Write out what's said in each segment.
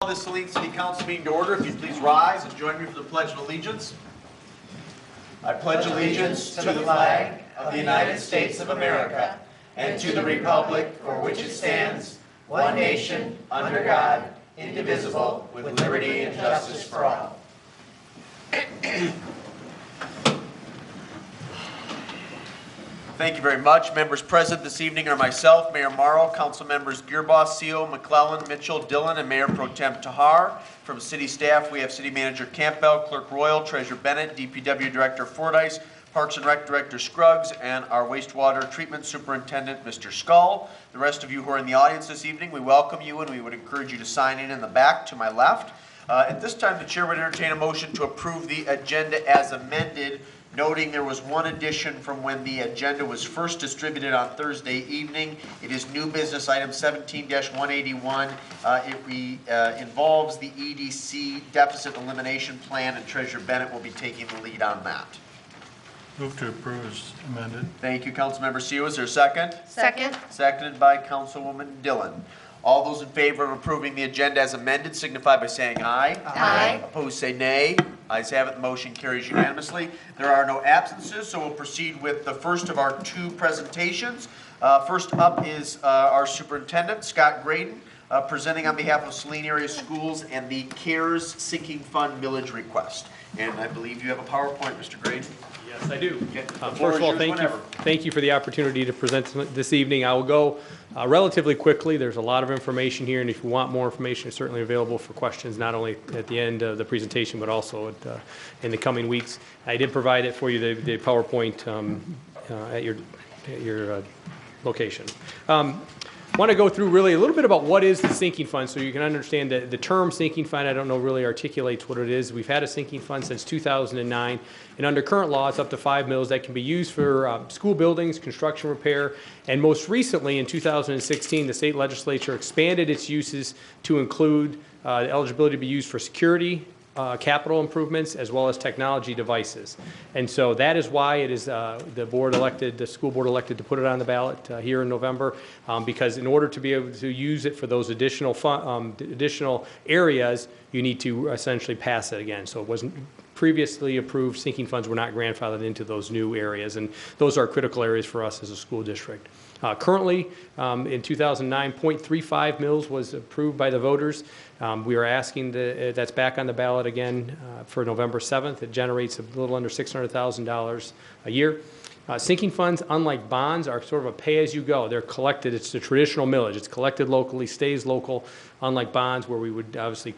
this Saline City Council meeting to order. If you'd please rise and join me for the Pledge of Allegiance. I pledge allegiance to the flag of the United States of America and to the republic for which it stands, one nation, under God, indivisible, with liberty and justice for all. Thank you very much. Members present this evening are myself, Mayor Morrow, Council Members Gearboss, Seal, McClellan, Mitchell, Dillon, and Mayor Pro Tem Tahar. From City staff, we have City Manager Campbell, Clerk Royal, Treasurer Bennett, DPW Director Fordyce, Parks and Rec Director Scruggs, and our Wastewater Treatment Superintendent, Mr. Skull. The rest of you who are in the audience this evening, we welcome you and we would encourage you to sign in the back to my left. At this time, the Chair would entertain a motion to approve the agenda as amended, noting there was one addition from when the agenda was first distributed on Thursday evening. It is new business item 17-181. It involves the EDC deficit elimination plan, and Treasurer Bennett will be taking the lead on that. Move to approve as amended. Thank you, Councilmember Seal. Is there a second? Second. Seconded by Councilwoman Dillon. All those in favor of approving the agenda as amended signify by saying aye. Aye. Opposed say nay. Ayes have it. The motion carries unanimously. There are no absences, so we'll proceed with the first of our two presentations. First up is our superintendent, Scott Graydon, presenting on behalf of Saline Area Schools and the CARES Sinking Fund millage request. And I believe you have a PowerPoint, Mr. Graydon. Yes, I do. Okay. First of all, thank you for the opportunity to present this evening. I will go relatively quickly. There's a lot of information here, and if you want more information, it's certainly available for questions, not only at the end of the presentation, but also in the coming weeks. I did provide it for you, the PowerPoint at your location. I want to go through really a little bit about what is the sinking fund so you can understand that the term sinking fund, I don't know, really articulates what it is. We've had a sinking fund since 2009, and under current law, it's up to 5 mils that can be used for school buildings, construction repair, and most recently in 2016, the state legislature expanded its uses to include the eligibility to be used for security, capital improvements, as well as technology devices. And so that is why it is the school board elected to put it on the ballot here in November, because in order to be able to use it for those additional areas, you need to essentially pass it again. So it wasn't previously approved sinking funds were not grandfathered into those new areas, and those are critical areas for us as a school district. Currently, in 2009, 0.35 mils was approved by the voters. We are asking that's back on the ballot again for November 7th. It generates a little under $600,000 a year. Sinking funds, unlike bonds, are sort of a pay-as-you-go. They're collected. It's the traditional millage. It's collected locally, stays local, unlike bonds where we would obviously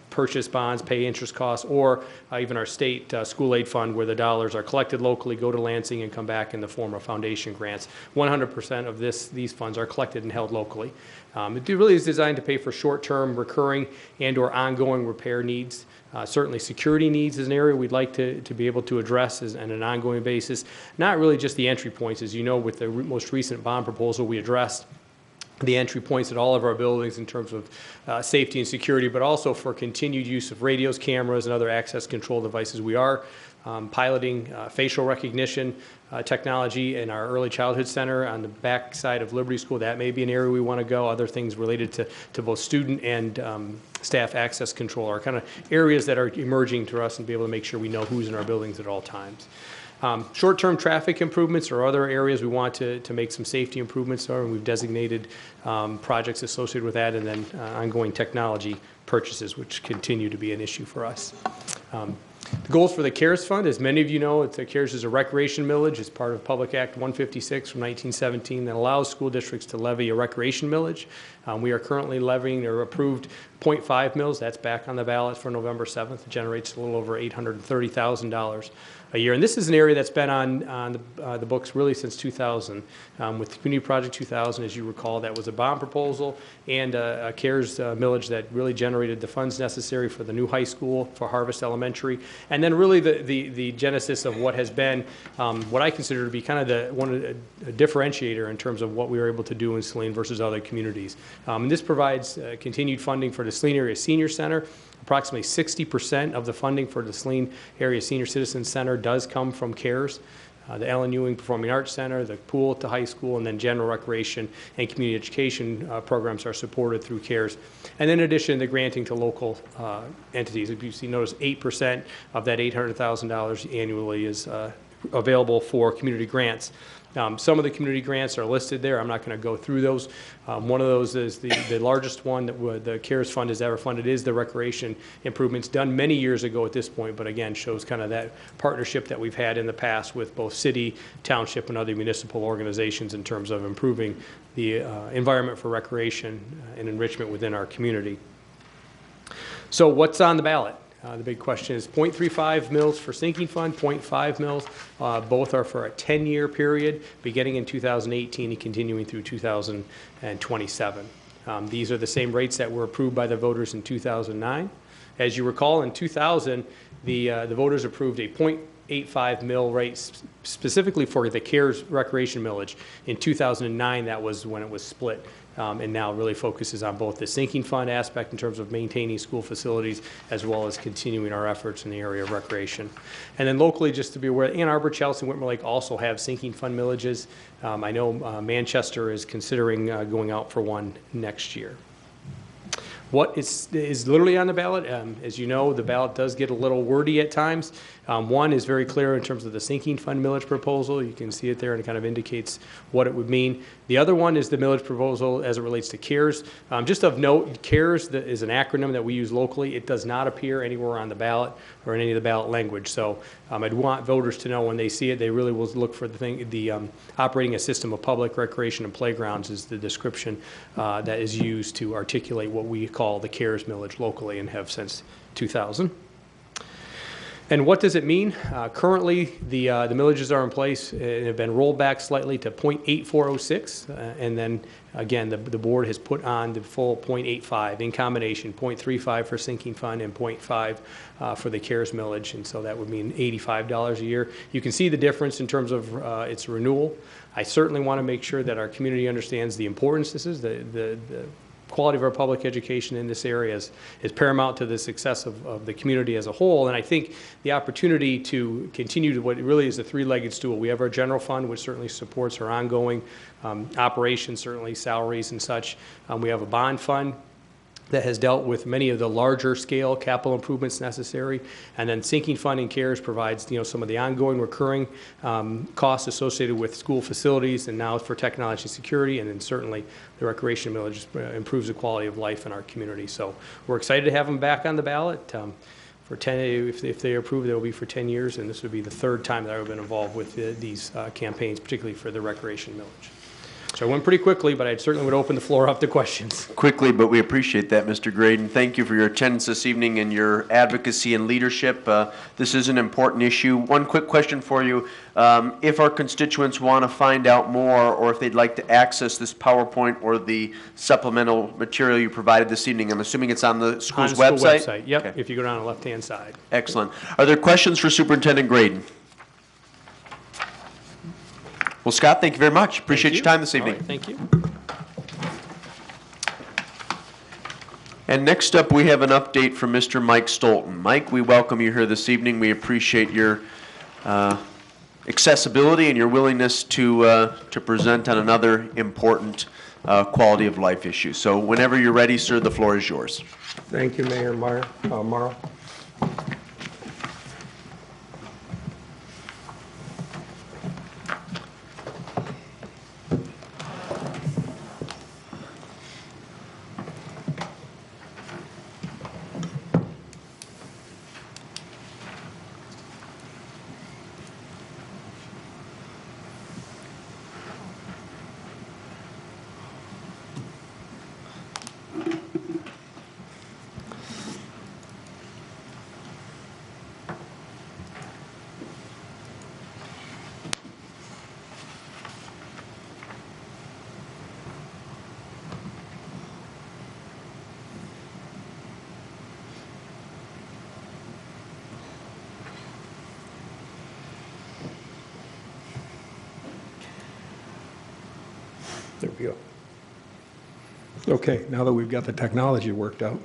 purchase bonds, pay interest costs, or even our state school aid fund where the dollars are collected locally, go to Lansing, and come back in the form of foundation grants. 100% of these funds are collected and held locally. It really is designed to pay for short-term, recurring, and or ongoing repair needs. Certainly security needs is an area we'd like to be able to address on an ongoing basis. Not really just the entry points. As you know, with the most recent bond proposal, we addressed the entry points at all of our buildings in terms of safety and security, but also for continued use of radios, cameras, and other access control devices. We are piloting facial recognition technology in our early childhood center on the back side of Liberty School. That may be an area we want to go. Other things related to both student and staff access control are kind of areas that are emerging to us and be able to make sure we know who's in our buildings at all times. Short-term traffic improvements or other areas we want to make some safety improvements on, and we've designated projects associated with that, and then ongoing technology purchases, which continue to be an issue for us. The goals for the CARES Fund, as many of you know, CARES is a recreation millage. It's part of Public Act 156 from 1917 that allows school districts to levy a recreation millage. We are currently levying or approved 0.5 mils. That's back on the ballot for November 7th. It generates a little over $830,000 a year. And this is an area that's been on the books really since 2000. With the Community Project 2000, as you recall, that was a bond proposal and a CARES millage that really generated the funds necessary for the new high school, for Harvest Elementary, and then really the genesis of what has been what I consider to be kind of a differentiator in terms of what we were able to do in Saline versus other communities. And this provides continued funding for the Saline Area Senior Center. Approximately 60% of the funding for the Saline Area Senior Citizens Center does come from CARES. the Ellen Ewing Performing Arts Center, the pool at the high school, and then general recreation and community education programs are supported through CARES. And in addition, the granting to local entities. If you see, notice 8% of that $800,000 annually is available for community grants. Some of the community grants are listed there. I'm not going to go through those. One of those is the largest one that the CARES Fund has ever funded is the recreation improvements done many years ago at this point, but again, shows kind of that partnership that we've had in the past with both city, township, and other municipal organizations in terms of improving the environment for recreation and enrichment within our community. So what's on the ballot? The big question is 0.35 mils for sinking fund, 0.5 mils. Both are for a 10-year period, beginning in 2018 and continuing through 2027. These are the same rates that were approved by the voters in 2009. As you recall, in 2000, the voters approved a 0.85 mil rate specifically for the CARES recreation millage. In 2009, that was when it was split. And now really focuses on both the sinking fund aspect in terms of maintaining school facilities as well as continuing our efforts in the area of recreation. And then locally, just to be aware, Ann Arbor, Chelsea, and Whitmer Lake also have sinking fund millages. I know Manchester is considering going out for one next year. What is literally on the ballot, as you know, the ballot does get a little wordy at times. One is very clear in terms of the sinking fund millage proposal. You can see it there and it kind of indicates what it would mean. The other one is the millage proposal as it relates to CARES. Just of note, CARES is an acronym that we use locally. It does not appear anywhere on the ballot or in any of the ballot language. So I'd want voters to know when they see it, they really will look for the operating a system of public recreation and playgrounds is the description that is used to articulate what we call the CARES millage locally and have since 2000. And what does it mean? Currently, the millages are in place and have been rolled back slightly to 0.8406. And then, again, the board has put on the full 0.85 in combination, 0.35 for sinking fund and 0.5 for the CARES millage. And so that would mean $85 a year. You can see the difference in terms of its renewal. I certainly want to make sure that our community understands the importance this is. The quality of our public education in this area is paramount to the success of the community as a whole. And I think the opportunity to continue to what really is a three-legged stool. We have our general fund, which certainly supports our ongoing operations, certainly salaries and such. We have a bond fund that has dealt with many of the larger scale capital improvements necessary. And then sinking fund and CARES provides, some of the ongoing recurring costs associated with school facilities and now for technology and security. And then certainly the recreation millage improves the quality of life in our community. So we're excited to have them back on the ballot. For 10, if they approve, they will be for 10 years. And this would be the third time that I've been involved with these campaigns, particularly for the recreation millage. So I went pretty quickly, but I certainly would open the floor up to questions. Quickly, but we appreciate that, Mr. Graydon. Thank you for your attendance this evening and your advocacy and leadership. This is an important issue. One quick question for you. If our constituents want to find out more or if they'd like to access this PowerPoint or the supplemental material you provided this evening, I'm assuming it's on the school's website? On the school website, yep, Okay. if you go down the left-hand side. Excellent. Are there questions for Superintendent Graydon? Well, Scott, thank you very much. Appreciate your time this evening. All right, thank you. And next up, we have an update from Mr. Mike Stolten. Mike, we welcome you here this evening. We appreciate your accessibility and your willingness to present on another important quality of life issue. So whenever you're ready, sir, the floor is yours. Thank you, Mayor Morrow. There we go. Okay, now that we've got the technology worked out.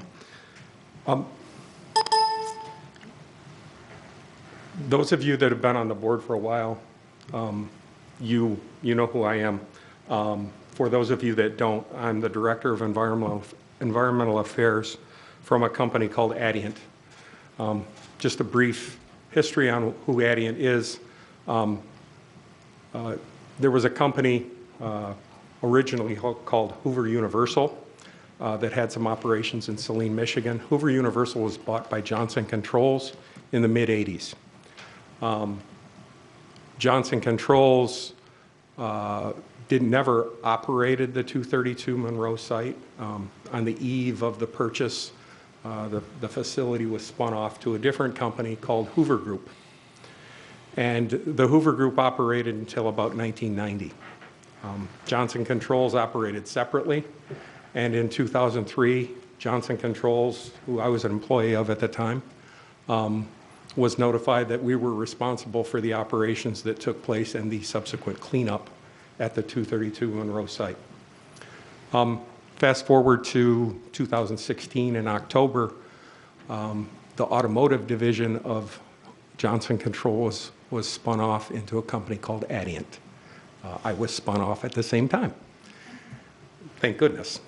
Those of you that have been on the board for a while you know who I am. For those of you that don't, I'm the Director of Environmental Affairs from a company called Adient. Just a brief history on who Adient is. There was a company originally called Hoover Universal that had some operations in Saline, Michigan. Hoover Universal was bought by Johnson Controls in the mid-'80s. Johnson Controls never operated the 232 Monroe site. On the eve of the purchase, the facility was spun off to a different company called Hoover Group. And the Hoover Group operated until about 1990. Johnson Controls operated separately, and in 2003, Johnson Controls, who I was an employee of at the time, was notified that we were responsible for the operations that took place and the subsequent cleanup at the 232 Monroe site. Fast forward to 2016 in October, the automotive division of Johnson Controls was spun off into a company called Adient. I was spun off at the same time. Thank goodness.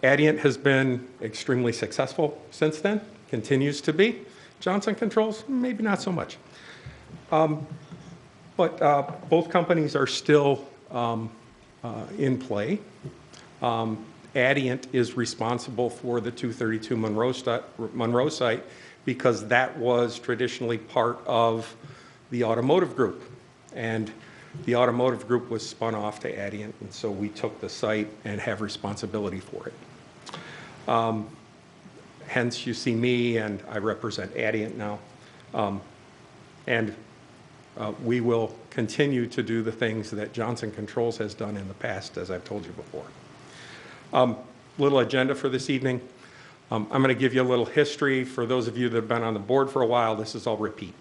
Adient has been extremely successful since then, continues to be. Johnson Controls, maybe not so much. But both companies are still in play. Adient is responsible for the 232 Monroe site because that was traditionally part of the automotive group. And the automotive group was spun off to Adient, and so we took the site and have responsibility for it. Hence, you see me, and I represent Adient now. We will continue to do the things that Johnson Controls has done in the past, as I've told you before. Little agenda for this evening. I'm going to give you a little history. For those of you that have been on the board for a while, this is all repeat.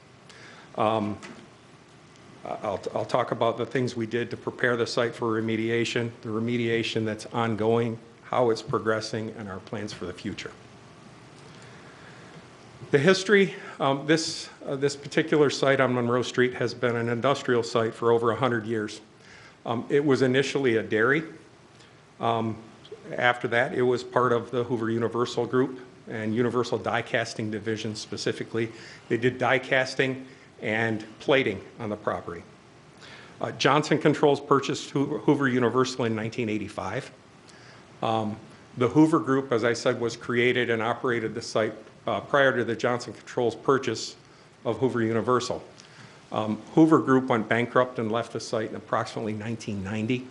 I'll talk about the things we did to prepare the site for remediation, the remediation that's ongoing, how it's progressing, and our plans for the future. The history, this particular site on Monroe Street has been an industrial site for over 100 years. It was initially a dairy. After that, it was part of the Hoover Universal Group and Universal Die Casting Division specifically. They did die casting and plating on the property. Johnson Controls purchased Hoover Universal in 1985. The Hoover Group, as I said, was created and operated the site prior to the Johnson Controls purchase of Hoover Universal. Hoover Group went bankrupt and left the site in approximately 1990.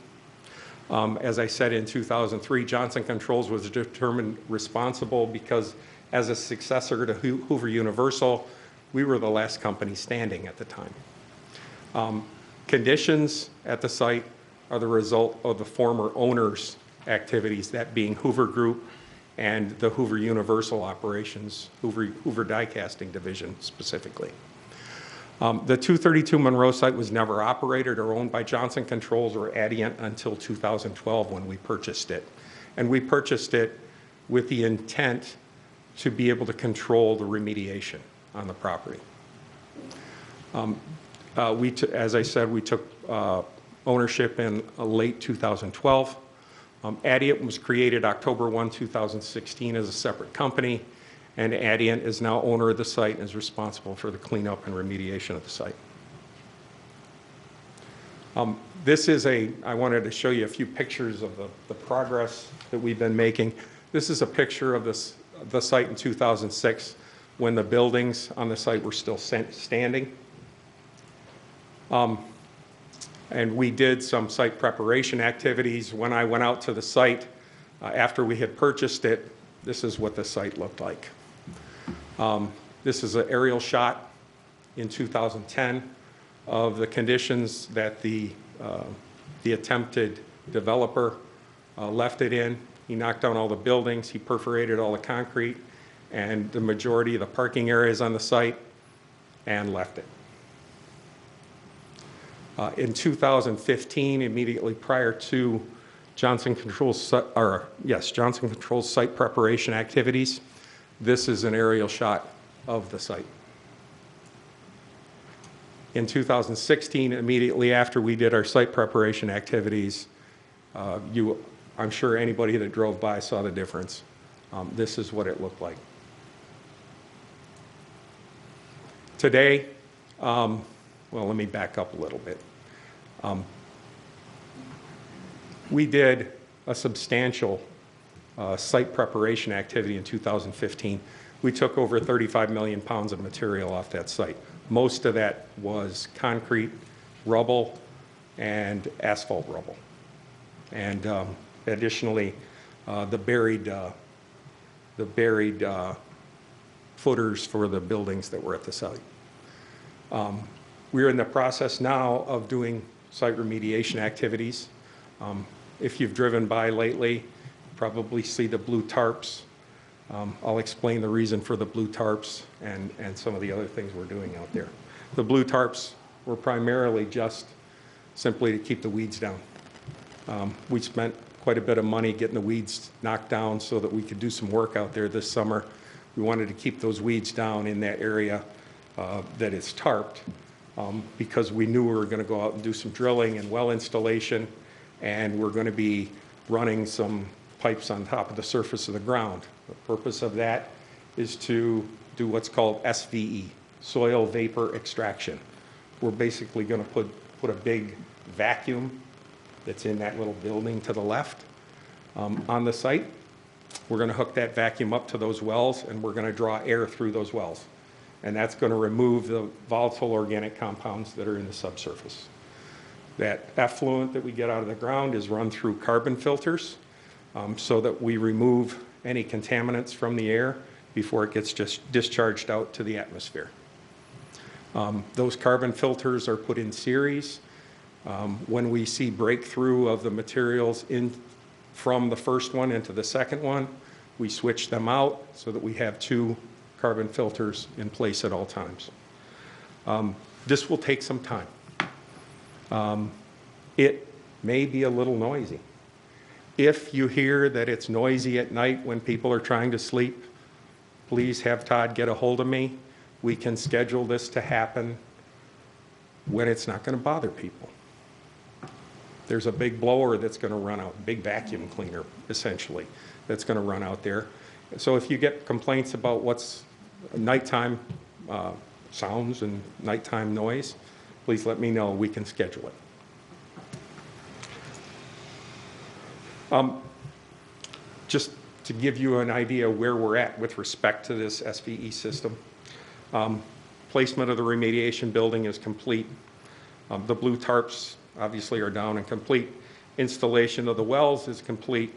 As I said, in 2003, Johnson Controls was determined responsible because as a successor to Hoover Universal, we were the last company standing at the time. Conditions at the site are the result of the former owner's activities, that being Hoover Group and the Hoover Universal operations, Hoover Die Casting Division specifically. The 232 Monroe site was never operated or owned by Johnson Controls or Adient until 2012 when we purchased it. And we purchased it with the intent to be able to control the remediation on the property. As I said, we took ownership in late 2012. Adient was created October 1, 2016 as a separate company, and Adient is now owner of the site and is responsible for the cleanup and remediation of the site. I wanted to show you a few pictures of the progress that we've been making. This is a picture of the site in 2006 when the buildings on the site were still standing. And we did some site preparation activities. When I went out to the site after we had purchased it, this is what the site looked like. This is an aerial shot in 2010 of the conditions that the attempted developer left it in. He knocked down all the buildings, he perforated all the concrete and the majority of the parking areas on the site and left it. In 2015, immediately prior to Johnson Controls site preparation activities, this is an aerial shot of the site. In 2016, immediately after we did our site preparation activities, I'm sure anybody that drove by saw the difference. This is what it looked like. Today, well, let me back up a little bit. We did a substantial site preparation activity in 2015. We took over 35 million pounds of material off that site. Most of that was concrete, rubble, and asphalt rubble. And additionally, the buried footers for the buildings that were at the site. We're in the process now of doing site remediation activities. If you've driven by lately, you probably see the blue tarps. I'll explain the reason for the blue tarps and some of the other things we're doing out there. The blue tarps were primarily just simply to keep the weeds down. We spent quite a bit of money getting the weeds knocked down so that we could do some work out there this summer. We wanted to keep those weeds down in that area that is tarped because we knew we were going to go out and do some drilling and well installation, and we're going to be running some pipes on top of the surface of the ground. The purpose of that is to do what's called SVE, soil vapor extraction. We're basically going to put a big vacuum that's in that little building to the left on the site. We're going to hook that vacuum up to those wells, and we're going to draw air through those wells. And that's going to remove the volatile organic compounds that are in the subsurface. That effluent that we get out of the ground is run through carbon filters so that we remove any contaminants from the air before it gets just discharged out to the atmosphere. Those carbon filters are put in series. When we see breakthrough of the materials from the first one into the second one, we switch them out so that we have 2 carbon filters in place at all times. This will take some time. It may be a little noisy. If you hear that it's noisy at night when people are trying to sleep, please have Todd get a hold of me. We can schedule this to happen when it's not going to bother people. There's a big blower that's going to run out, big vacuum cleaner, essentially, that's going to run out there. So if you get complaints about what's nighttime sounds and nighttime noise, please let me know. We can schedule it. Just to give you an idea where we're at with respect to this SVE system, placement of the remediation building is complete. The blue tarps obviously are down and complete. Installation of the wells is complete.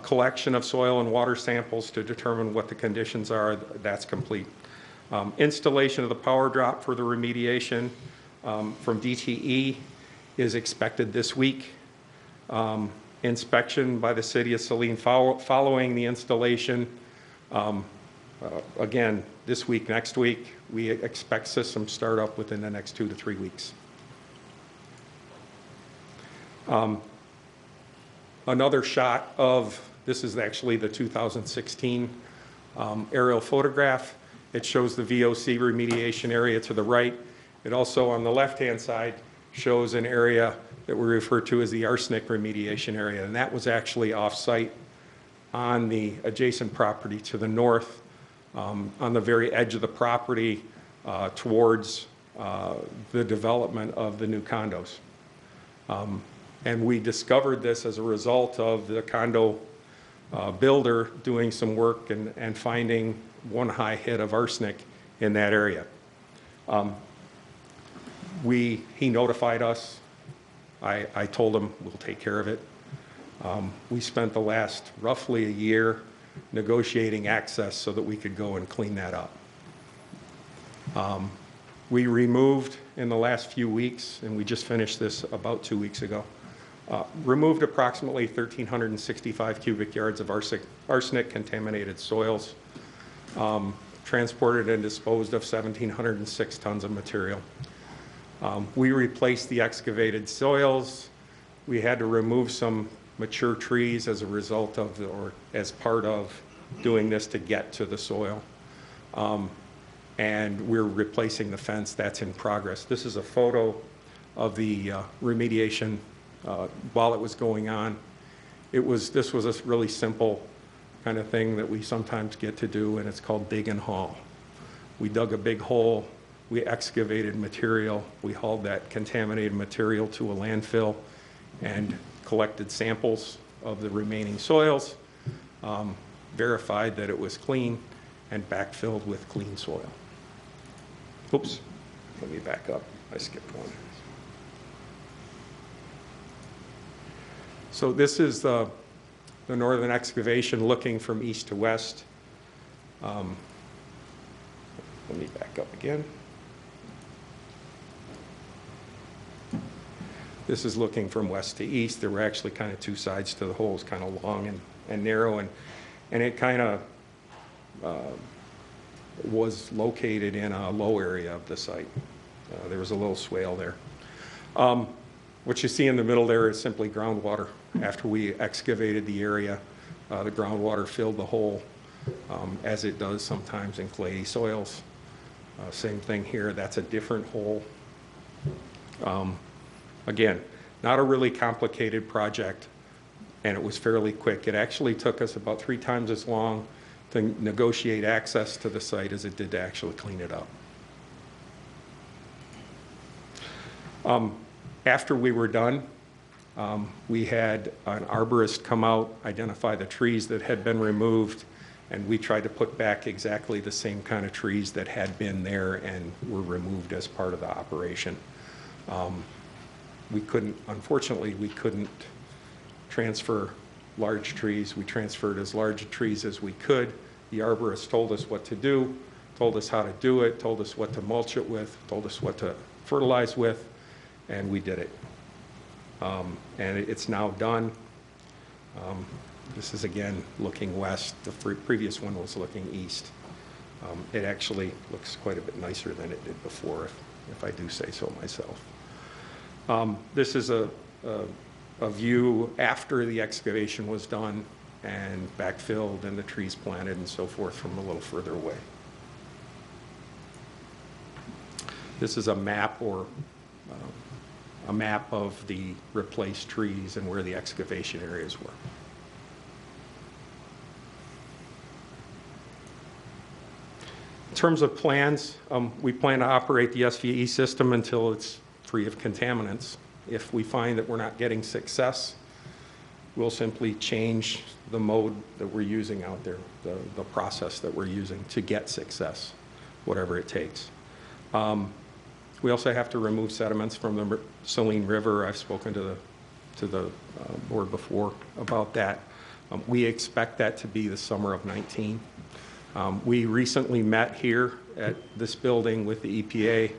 Collection of soil and water samples to determine what the conditions are, that's complete. Installation of the power drop for the remediation from DTE is expected this week. Inspection by the city of Saline following the installation. Again, this week, next week, we expect system startup within the next 2 to 3 weeks. Another shot of, this is actually the 2016 aerial photograph. It shows the VOC remediation area to the right. It also, on the left-hand side, shows an area that we refer to as the arsenic remediation area, and that was actually off-site on the adjacent property to the north, on the very edge of the property towards the development of the new condos. And we discovered this as a result of the condo builder doing some work and finding one high hit of arsenic in that area. He notified us. I told him we'll take care of it. We spent the last roughly a year negotiating access so that we could go and clean that up. We removed in the last few weeks, and we just finished this about 2 weeks ago, removed approximately 1,365 cubic yards of arsenic contaminated soils, transported and disposed of 1,706 tons of material. We replaced the excavated soils. We had to remove some mature trees as a result of, or as part of doing this to get to the soil. and we're replacing the fence. That's in progress. This is a photo of the remediation while it was going on. This was a really simple kind of thing that we sometimes get to do, and it's called dig and haul. We dug a big hole, we excavated material, we hauled that contaminated material to a landfill and collected samples of the remaining soils, verified that it was clean, and backfilled with clean soil. Oops, let me back up. I skipped one. So this is the northern excavation looking from east to west. Let me back up again. This is looking from west to east. There were actually kind of two sides to the hole. It's kind of long and narrow, and it kind of was located in a low area of the site. There was a little swale there. What you see in the middle there is simply groundwater. After we excavated the area, the groundwater filled the hole, as it does sometimes in clayey soils. Same thing here. That's a different hole. Again, not a really complicated project, and it was fairly quick. It actually took us about 3 times as long to negotiate access to the site as it did to actually clean it up. After we were done, we had an arborist come out, identify the trees that had been removed, and we tried to put back exactly the same kind of trees that had been there and were removed as part of the operation. Unfortunately, we couldn't transfer large trees. We transferred as large trees as we could. The arborist told us what to do, told us how to do it, told us what to mulch it with, told us what to fertilize with, and we did it. And it's now done. This is again looking west. The previous one was looking east. It actually looks quite a bit nicer than it did before, if I do say so myself. This is a view after the excavation was done and backfilled and the trees planted and so forth from a little further away. This is a map of the replaced trees and where the excavation areas were. In terms of plans, we plan to operate the SVE system until it's free of contaminants. If we find that we're not getting success, we'll simply change the mode that we're using out there, the process that we're using to get success, whatever it takes. We also have to remove sediments from the Saline River. I've spoken to the board before about that. We expect that to be the summer of 19. We recently met here at this building with the EPA.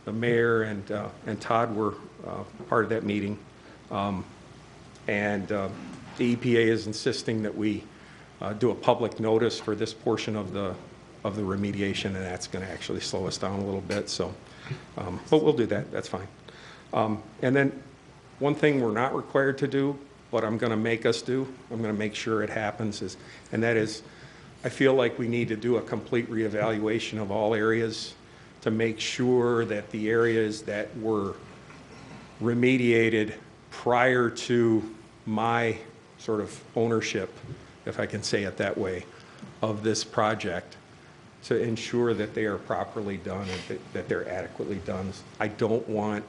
The mayor and Todd were part of that meeting. The EPA is insisting that we do a public notice for this portion of the remediation, and that's going to actually slow us down a little bit. So, but we'll do that. That's fine. And then one thing we're not required to do, but I'm going to make us do, I'm going to make sure it happens, and that is, I feel like we need to do a complete reevaluation of all areas to make sure that the areas that were remediated prior to my sort of ownership, if I can say it that way, of this project, to ensure that they are properly done and that they're adequately done. I don't want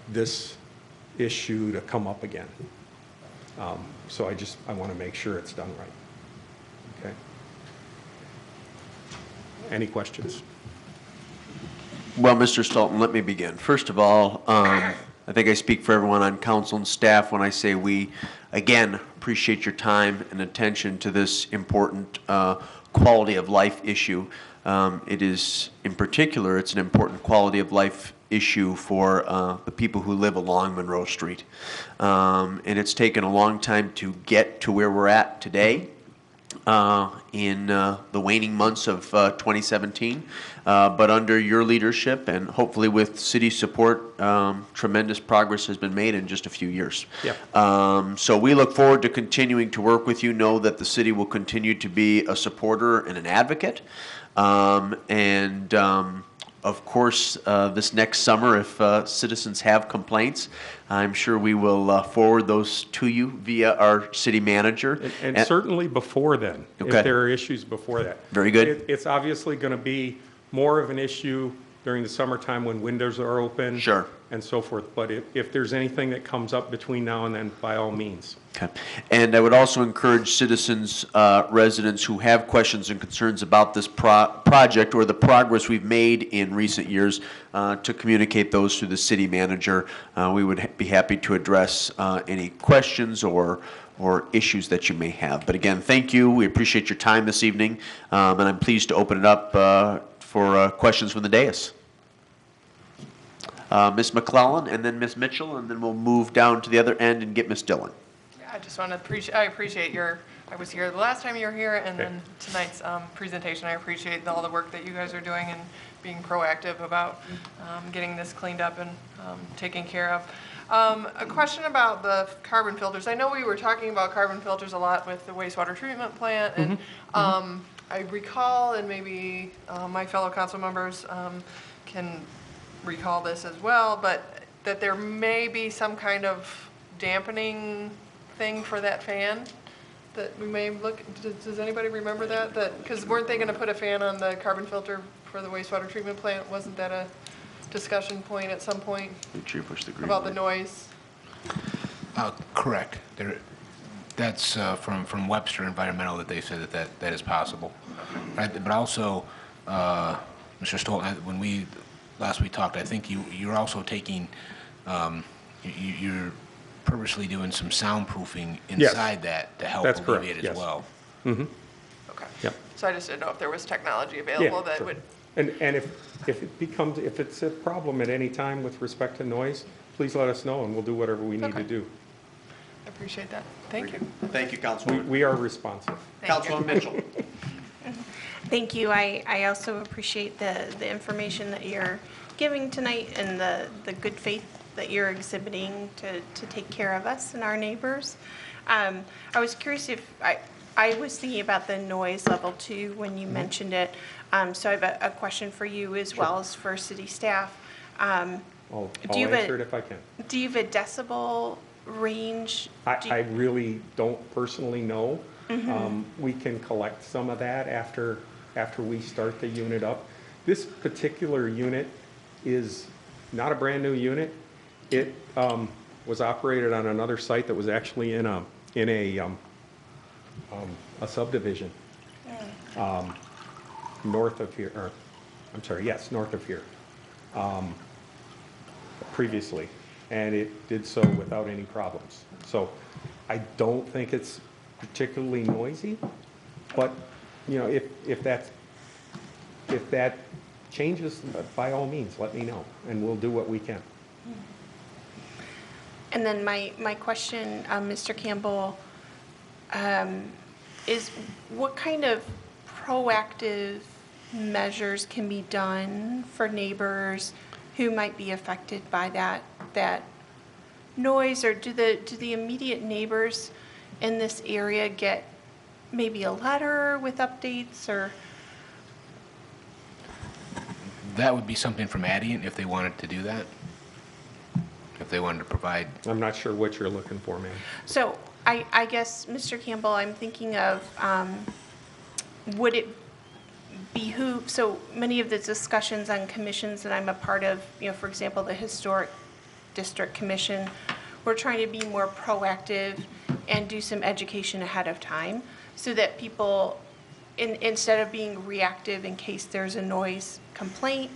this issue to come up again. So I want to make sure it's done right. Okay. Any questions? Well, Mr. Stolten, let me begin. First of all, I think I speak for everyone on council and staff when I say we, again, appreciate your time and attention to this important quality of life issue. It is, in particular, it's an important quality of life issue for the people who live along Monroe Street. And it's taken a long time to get to where we're at today. in the waning months of 2017. But under your leadership and hopefully with city support, tremendous progress has been made in just a few years. Yep. So we look forward to continuing to work with you. Know that the city will continue to be a supporter and an advocate. Of course, this next summer, if citizens have complaints, I'm sure we will forward those to you via our city manager. And certainly before then, Okay. if there are issues before that. Very good. It's obviously going to be more of an issue during the summertime when windows are open. Sure. And so forth. But if there's anything that comes up between now and then, by all means. Okay. And I would also encourage citizens, residents who have questions and concerns about this project or the progress we've made in recent years to communicate those to the city manager. We would be happy to address any questions or issues that you may have. But again, thank you. We appreciate your time this evening, and I'm pleased to open it up for questions from the dais. Ms. McClellan, and then Ms. Mitchell, and then we'll move down to the other end and get Ms. Dillon. I just want to I appreciate I was here the last time you were here, and then tonight's presentation. I appreciate all the work that you guys are doing and being proactive about getting this cleaned up and taken care of. A question about the carbon filters. I know we were talking about carbon filters a lot with the wastewater treatment plant, and I recall, and maybe my fellow council members can recall this as well, but that there may be some kind of dampening thing for that fan that we may look, does anybody remember that? Because weren't they going to put a fan on the carbon filter for the wastewater treatment plant? Wasn't that a discussion point at some point Make sure you push the green about the light. noise? Correct. That's from Webster Environmental that they said that is possible. Right? But also, Mr. Stoll, when last we talked, I think you're also taking, you're purposely doing some soundproofing inside that to help That's correct, alleviate yes. as well. Okay. Yep. So I just didn't know if there was technology available that sure. would, And if it's a problem at any time with respect to noise, please let us know and we'll do whatever we need to Okay. do. I appreciate that. Thank you. Thank you, Councilwoman. We are responsive. Thank you. Councilwoman Mitchell. Thank you. I also appreciate the information that you're giving tonight and the good faith that you're exhibiting to take care of us and our neighbors. I was curious if, I was thinking about the noise level too when you mentioned it. So I have a question for you as well as for city staff. I'll Do you have answer it if I can. Do you have a decibel range? I really don't personally know. We can collect some of that after we start the unit up. This particular unit is not a brand-new unit. It was operated on another site that was actually in a subdivision north of here, or I'm sorry, yes, north of here, previously, and it did so without any problems. So I don't think it's particularly noisy, but if that changes, by all means, let me know, and we'll do what we can. And then my question, Mr. Campbell, is what kind of proactive measures can be done for neighbors who might be affected by that noise? Or do the immediate neighbors in this area get maybe a letter with updates, or? That would be something from Adient if they wanted to do that. If they wanted to provide. I'm not sure what you're looking for, ma'am. So I guess, Mr. Campbell, I'm thinking of, would it behoove, so many of the discussions on commissions that I'm a part of, for example, the Historic District Commission, we're trying to be more proactive and do some education ahead of time so that people, instead of being reactive in case there's a noise complaint,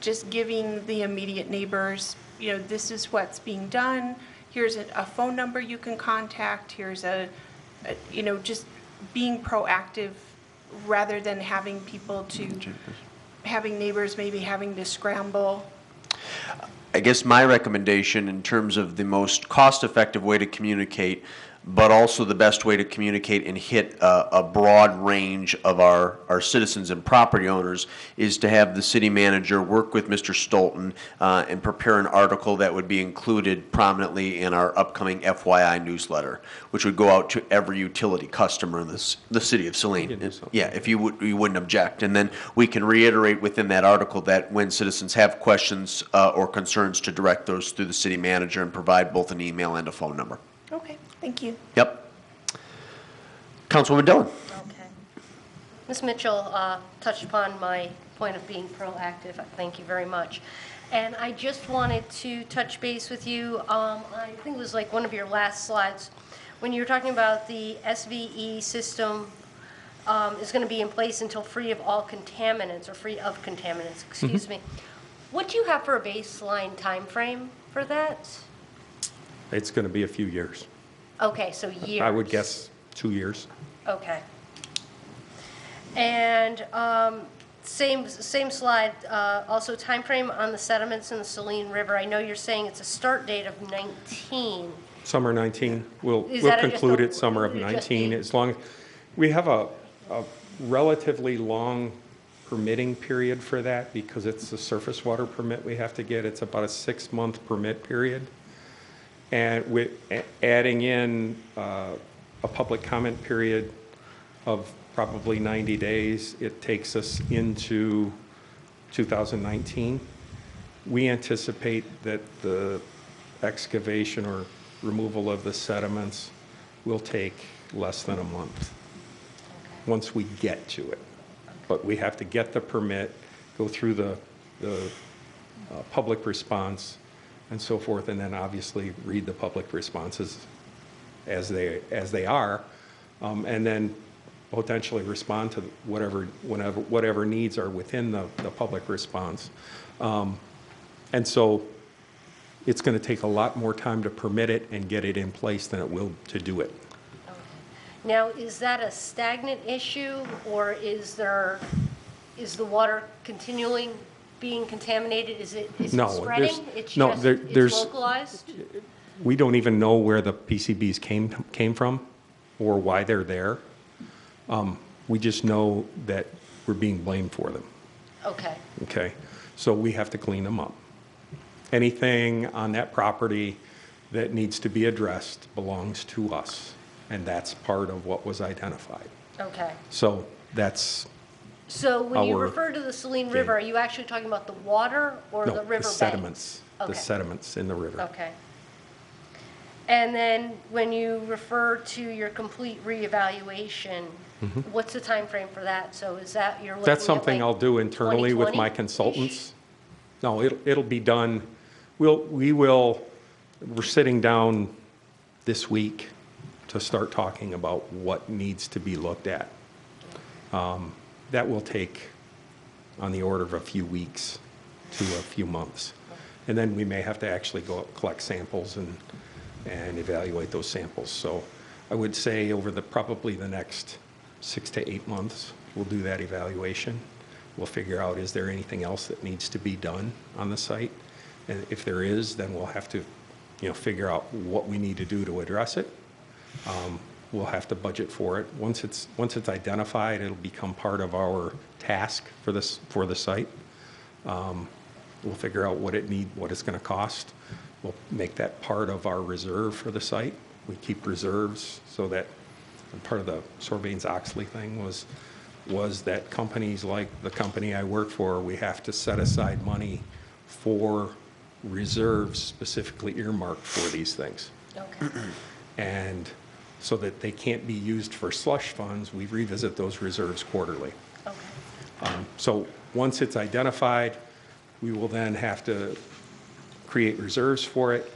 just giving the immediate neighbors, this is what's being done. Here's a phone number you can contact. Here's just being proactive rather than having having neighbors maybe having to scramble. I guess my recommendation in terms of the most cost-effective way to communicate but also the best way to communicate and hit a broad range of our citizens and property owners is to have the city manager work with Mr. Stolten and prepare an article that would be included prominently in our upcoming FYI newsletter, which would go out to every utility customer in the city of Saline. Yeah, if you wouldn't object. And then we can reiterate within that article that when citizens have questions or concerns, to direct those through the city manager and provide both an email and a phone number. Okay, thank you. Yep. Councilwoman Dillon. Okay. Ms. Mitchell touched upon my point of being proactive. Thank you very much. And I just wanted to touch base with you. I think it was like one of your last slides when you were talking about the SVE system is going to be in place until free of all contaminants, or free of contaminants, excuse me. What do you have for a baseline time frame for that? It's going to be a few years. Okay, so years. I would guess 2 years. Okay. And same slide, also time frame on the sediments in the Saline River. I know you're saying it's a start date of 19. Summer 19, we'll Is that just conclude a- it summer of would it just 19, be- as long, we have a relatively long permitting period for that because it's a surface water permit we have to get. It's about a 6-month permit period. And with adding in a public comment period of probably 90 days, it takes us into 2019. We anticipate that the excavation or removal of the sediments will take less than a month once we get to it. But we have to get the permit, go through the public response and so forth, and then obviously read the public responses as they are, and then potentially respond to whatever needs are within the public response. And so it's going to take a lot more time to permit it and get it in place than it will to do it. Okay. Now, is that a stagnant issue, or is the water continually being contaminated? Is it No, spreading? there's- It's no, just, there- it's there's- localized? We don't even know where the PCBs came from or why they're there. We just know that we're being blamed for them, Okay, okay? So we have to clean them up. Anything on that property that needs to be addressed belongs to us, and that's part of what was identified. okay. So that's, So when you Our refer to the Saline River, are you actually talking about the water or no, the river the bank? sediments, the Okay. sediments in the river. Okay. And then when you refer to your complete reevaluation, what's the time frame for that? So is that you're looking at That's something like I'll do internally with my 2020-ish? consultants. No, it'll be done, we're sitting down this week to start talking about what needs to be looked at. That will take on the order of a few weeks to a few months. And then we may have to actually go out, collect samples and evaluate those samples. So I would say over probably the next 6 to 8 months, we'll do that evaluation. We'll figure out, is there anything else that needs to be done on the site? And if there is, then we'll have to, figure out what we need to do to address it. We'll have to budget for it. Once it's identified, it'll become part of our task for the site. We'll figure out what it's going to cost. We'll make that part of our reserve for the site. We keep reserves so that, and part of the Sarbanes-Oxley thing was that companies like the company I work for, we have to set aside money for reserves specifically earmarked for these things. Okay, And so that they can't be used for slush funds, we revisit those reserves quarterly. okay, So once it's identified, we will then have to create reserves for it.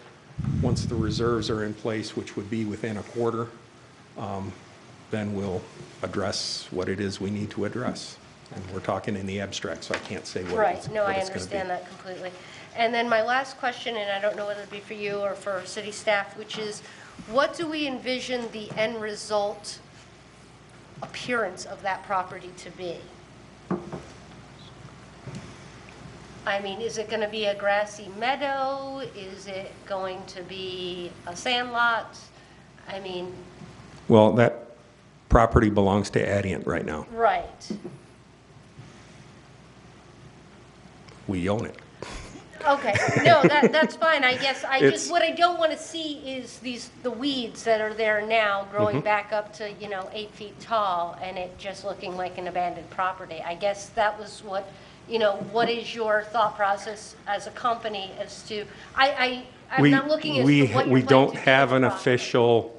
Once the reserves are in place, which would be within a quarter, then we'll address what it is we need to address. And we're talking in the abstract, so I can't say what it's right, no, what I it's gonna be. understand that completely. And then my last question, and I don't know whether it be for you or for city staff, which is, what do we envision the end result appearance of that property to be? I mean, is it going to be a grassy meadow? Is it going to be a sand lot? I mean, Well, that property belongs to Adient right now. right. We own it. Okay, no, that's fine, I guess, It's- what I don't want to see is the weeds that are there now growing back up to, 8 feet tall, and it just looking like an abandoned property. I guess that was what, what is your thought process as a company as to, I'm not looking as to what you're planning We don't to do have with an the property. official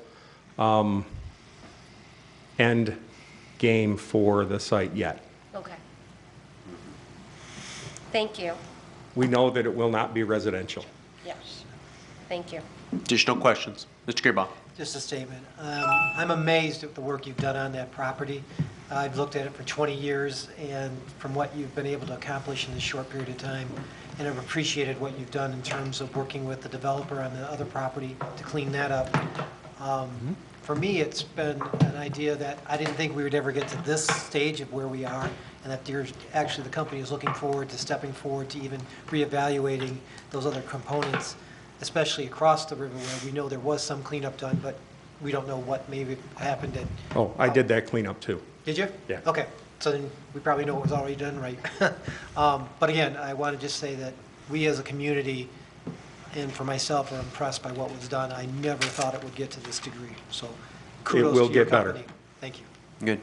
end game for the site yet. Okay. Thank you, We know that it will not be residential. yes, thank you. Additional questions? Mr. Gearboss. Just a statement. I'm amazed at the work you've done on that property. I've looked at it for 20 years, and from what you've been able to accomplish in this short period of time, and I've appreciated what you've done in terms of working with the developer on the other property to clean that up. For me, it's been an idea that I didn't think we would ever get to this stage of where we are, and that there's, actually, the company is looking forward to stepping forward to even reevaluating those other components, especially across the river where we know there was some cleanup done, but we don't know what maybe happened at. Oh, I did that cleanup too. Did you? Yeah. Okay, so then we probably know what was already done right. But again, I want to just say that we as a community, and for myself, are impressed by what was done. I never thought it would get to this degree, so kudos will to your get better. company. Thank you. Good.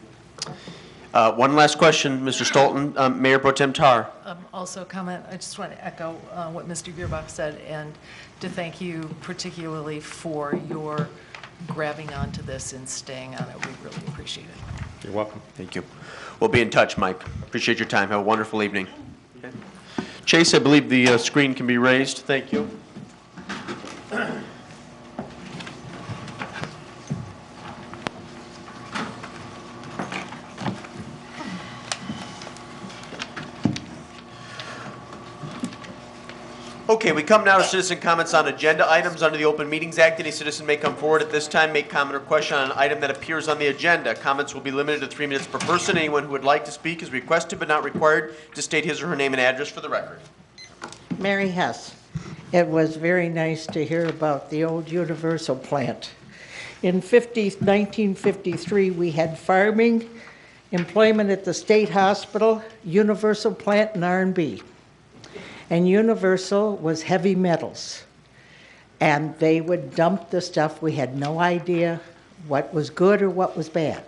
One last question, Mr. Stolten. Mayor Pro Tem Tar. Also comment, I just want to echo what Mr. Gearbox said, and to thank you particularly for your grabbing onto this and staying on it. We really appreciate it. You're welcome. Thank you. We'll be in touch, Mike. Appreciate your time. Have a wonderful evening. Chase, I believe the screen can be raised. Thank you. Okay, we come now to citizen comments on agenda items under the Open Meetings Act. Any citizen may come forward at this time, make comment or question on an item that appears on the agenda. Comments will be limited to 3 minutes per person. Anyone who would like to speak is requested but not required to state his or her name and address for the record. Mary Hess. It was very nice to hear about the old Universal plant. In 1953, we had farming, employment at the state hospital, Universal plant, and R&B. And Universal was heavy metals. And they would dump the stuff. We had no idea what was good or what was bad.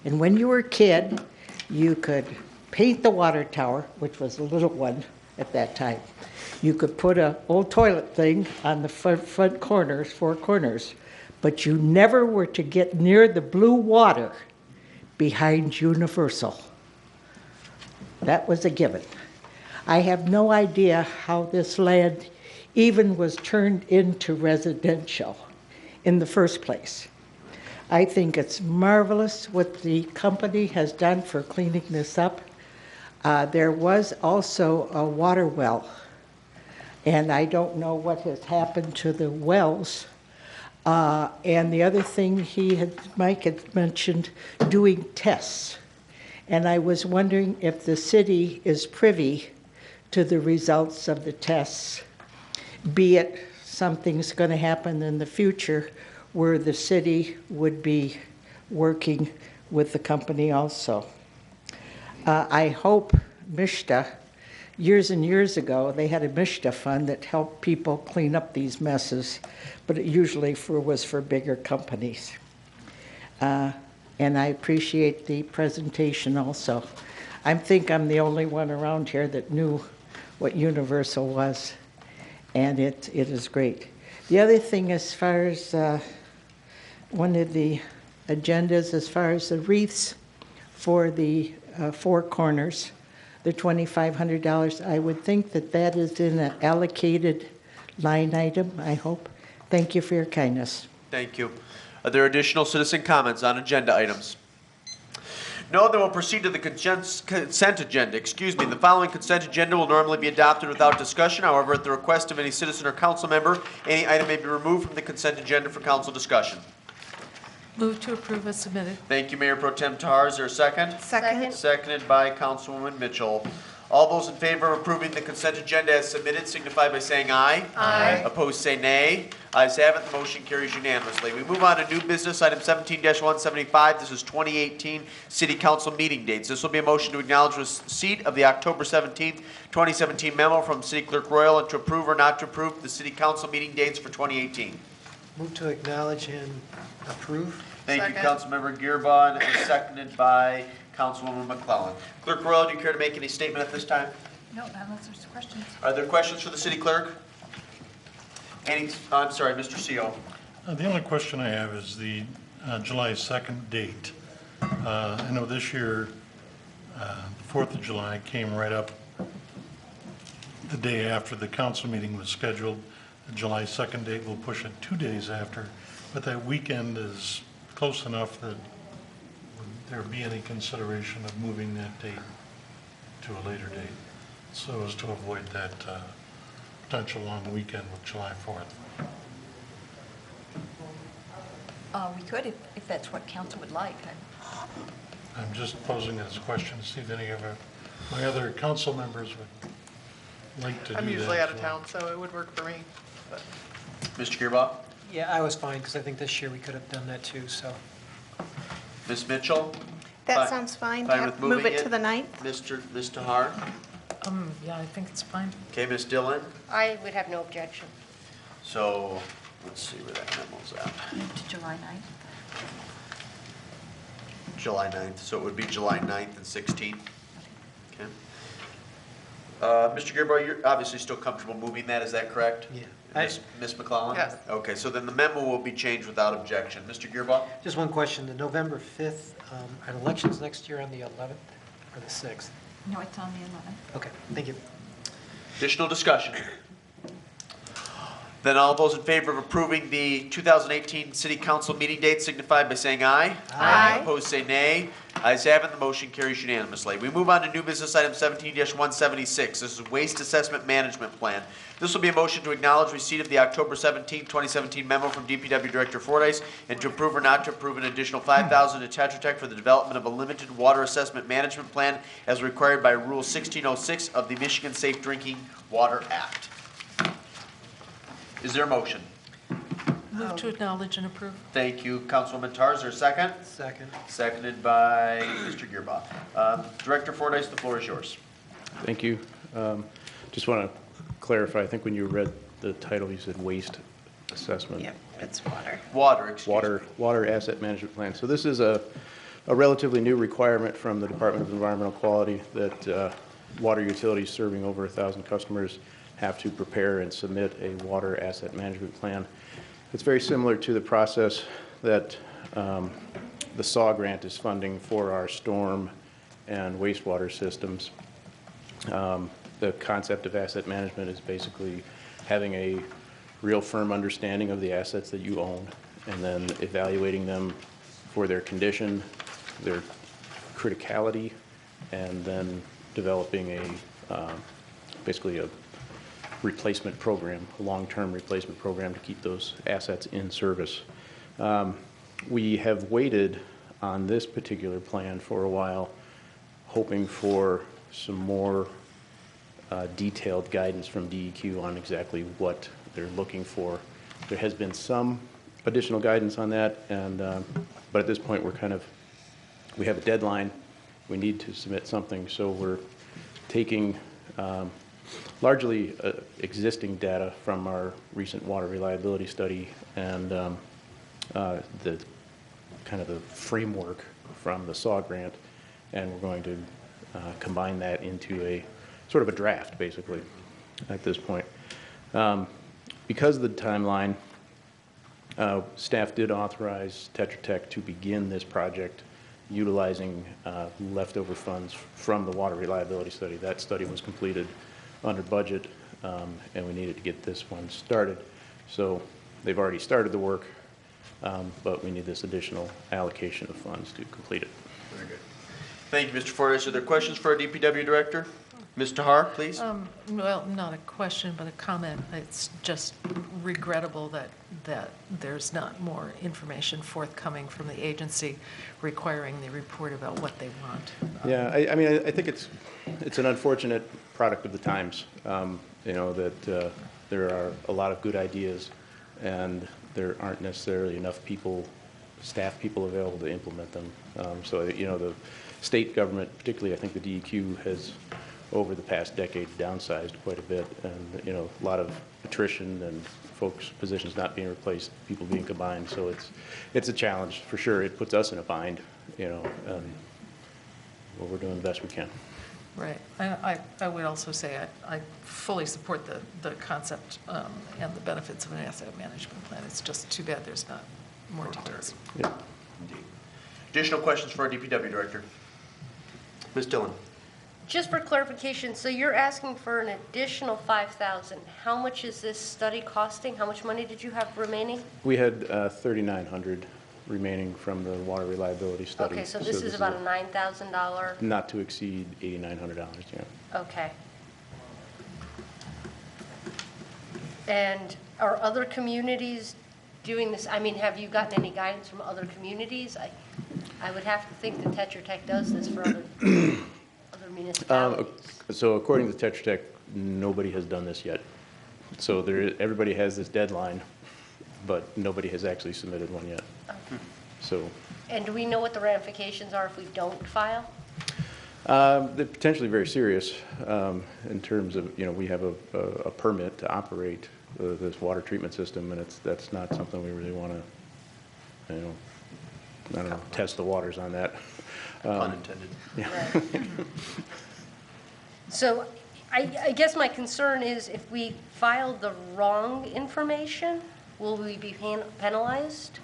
And when you were a kid, you could paint the water tower, which was a little one at that time. You could put an old toilet thing on the front corners, 4 corners, but you never were to get near the blue water behind Universal. That was a given. I have no idea how this land even was turned into residential in the first place. I think it's marvelous what the company has done for cleaning this up. There was also a water well, and I don't know what has happened to the wells. And the other thing Mike had mentioned, doing tests. And I was wondering if the city is privy to the results of the tests, be it something's going to happen in the future where the city would be working with the company also. I hope MSHDA, years and years ago, they had a MSHDA fund that helped people clean up these messes, but it usually was for bigger companies. And I appreciate the presentation also. I think I'm the only one around here that knew what Universal was, and it is great. The other thing, as far as one of the agendas, as far as the wreaths for the 4 corners, the $2,500, I would think that that is in an allocated line item, I hope. Thank you for your kindness. Thank you. Are there additional citizen comments on agenda items? No, then we'll proceed to the consent agenda. The following consent agenda will normally be adopted without discussion. However, at the request of any citizen or council member, any item may be removed from the consent agenda for council discussion. Move to approve as submitted. Thank you, Mayor Pro Tem Tahar. Is there a second? Second. Seconded by Councilwoman Mitchell. All those in favor of approving the consent agenda as submitted signify by saying aye. Aye. Opposed, say nay. Ayes have it, the motion carries unanimously. We move on to new business, item 17-175. This is 2018 City Council meeting dates. This will be a motion to acknowledge receipt of the October 17th, 2017 memo from City Clerk Royal and to approve or not to approve the City Council meeting dates for 2018. Move to acknowledge and approve. Thank you, Second. Councilmember Gearba, and seconded by Councilwoman McClellan. Clerk Royal, do you care to make any statement at this time? No, unless there's questions. Are there questions for the city clerk? I'm sorry, Mr. CO. The only question I have is the July 2nd date. I know this year, the 4th of July came right up the day after the council meeting was scheduled. The July 2nd date will push it 2 days after, but that weekend is close enough that would there be any consideration of moving that date to a later date so as to avoid that potential long weekend with July 4th? We could, if that's what council would like. I'm just posing this question to see if any of my other council members would like to do that. I'm usually out as of well. town, so it would work for me. But Mr. Gearba? Yeah, I was fine, because I think this year we could have done that too, so. Ms. Mitchell? That Fine. sounds fine. Fine Yep, with move moving it to the 9th. Ms. Tahar? Yeah, I think it's fine. Okay, Ms. Dillon? I would have no objection. So, let's see where that memo's at. Move to July 9th. July 9th, so it would be July 9th and 16th. Okay. Mr. Gearba, you're obviously still comfortable moving that, is that correct? Yeah. Ms. McClellan? Yes. Okay, so then the memo will be changed without objection. Mr. Gearba? Just one question, the November 5th, are elections next year on the 11th or the 6th? No, it's on the 11th. Okay, thank you. Additional discussion? Then all those in favor of approving the 2018 City Council meeting dates signify by saying aye. Aye. Opposed, say nay. Ayes have it, the motion carries unanimously. We move on to new business item 17-176. This is Waste Assessment Management Plan. This will be a motion to acknowledge receipt of the October 17, 2017 memo from DPW Director Fordyce and to approve or not to approve an additional $5,000 to Tetra Tech for the development of a limited water assessment management plan as required by Rule 1606 of the Michigan Safe Drinking Water Act. Is there a motion? Move to acknowledge and approve. Thank you, Councilwoman Tarr. Is there a second? Second. Seconded by Mr. Gearba. Director Fordyce, the floor is yours. Thank you. Just want to clarify, I think when you read the title, you said waste assessment. Yep, it's water. Water, excuse me. Water asset management plan. So this is a relatively new requirement from the Department of Environmental Quality that water utilities serving over 1,000 customers have to prepare and submit a water asset management plan. It's very similar to the process that the SAW grant is funding for our storm and wastewater systems. The concept of asset management is basically having a real firm understanding of the assets that you own and then evaluating them for their condition, their criticality, and then developing basically a replacement program, a long-term replacement program to keep those assets in service. We have waited on this particular plan for a while, hoping for some more detailed guidance from DEQ on exactly what they're looking for. There has been some additional guidance on that, and but at this point we have a deadline. We need to submit something, so we're taking largely existing data from our recent water reliability study and the kind of the framework from the SAW grant, and we're going to combine that into a sort of a draft, basically, at this point. Because of the timeline, staff did authorize Tetra Tech to begin this project utilizing leftover funds from the water reliability study. That study was completed under budget, and we needed to get this one started. So they've already started the work, but we need this additional allocation of funds to complete it. Very good. Thank you, Mr. Fordyce. Are there questions for our DPW director? Ms. Tahar, please. Well, not a question, but a comment. It's just regrettable that there's not more information forthcoming from the agency requiring the report about what they want. Yeah, I mean, I think it's an unfortunate product of the times, you know, that there are a lot of good ideas, and there aren't necessarily enough people, staff people available to implement them. So, you know, the state government, particularly I think the DEQ, has over the past decade downsized quite a bit, and, you know, a lot of attrition and folks' positions not being replaced, people being combined. So it's a challenge for sure. It puts us in a bind, you know, and well, we're doing the best we can. Right. I would also say I fully support the concept and the benefits of an asset management plan. It's just too bad there's not more details. Yeah. Indeed. Additional questions for our DPW director? Ms. Dillon. Just for clarification, so you're asking for an additional 5,000. How much is this study costing? How much money did you have remaining? We had 3,900 remaining from the water reliability study. Okay, so this is about a $9,000? Not to exceed $8,900, yeah. Okay. And are other communities doing this? I mean, have you gotten any guidance from other communities? I would have to think that Tetra Tech does this for other municipalities. So according to Tetra Tech, nobody has done this yet. So everybody has this deadline, but nobody has actually submitted one yet. Okay. So. And do we know what the ramifications are if we don't file? They're potentially very serious in terms of, you know, we have a permit to operate this water treatment system, and that's not something we really want to, you know, I don't know, test the waters on that. Pun intended. Yeah. Right. So I guess my concern is if we filed the wrong information, will we be penalized?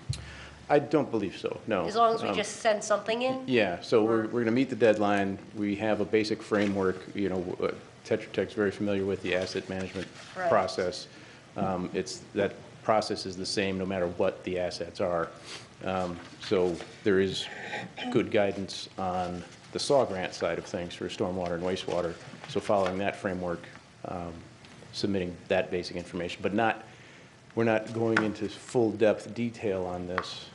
I don't believe so, no. As long as we just send something in? Yeah, so we're going to meet the deadline. We have a basic framework, you know, Tetra Tech's very familiar with the asset management Right. process. That process is the same no matter what the assets are. So there is good guidance on the SAW grant side of things for stormwater and wastewater. So following that framework, submitting that basic information, but we're not going into full depth detail on this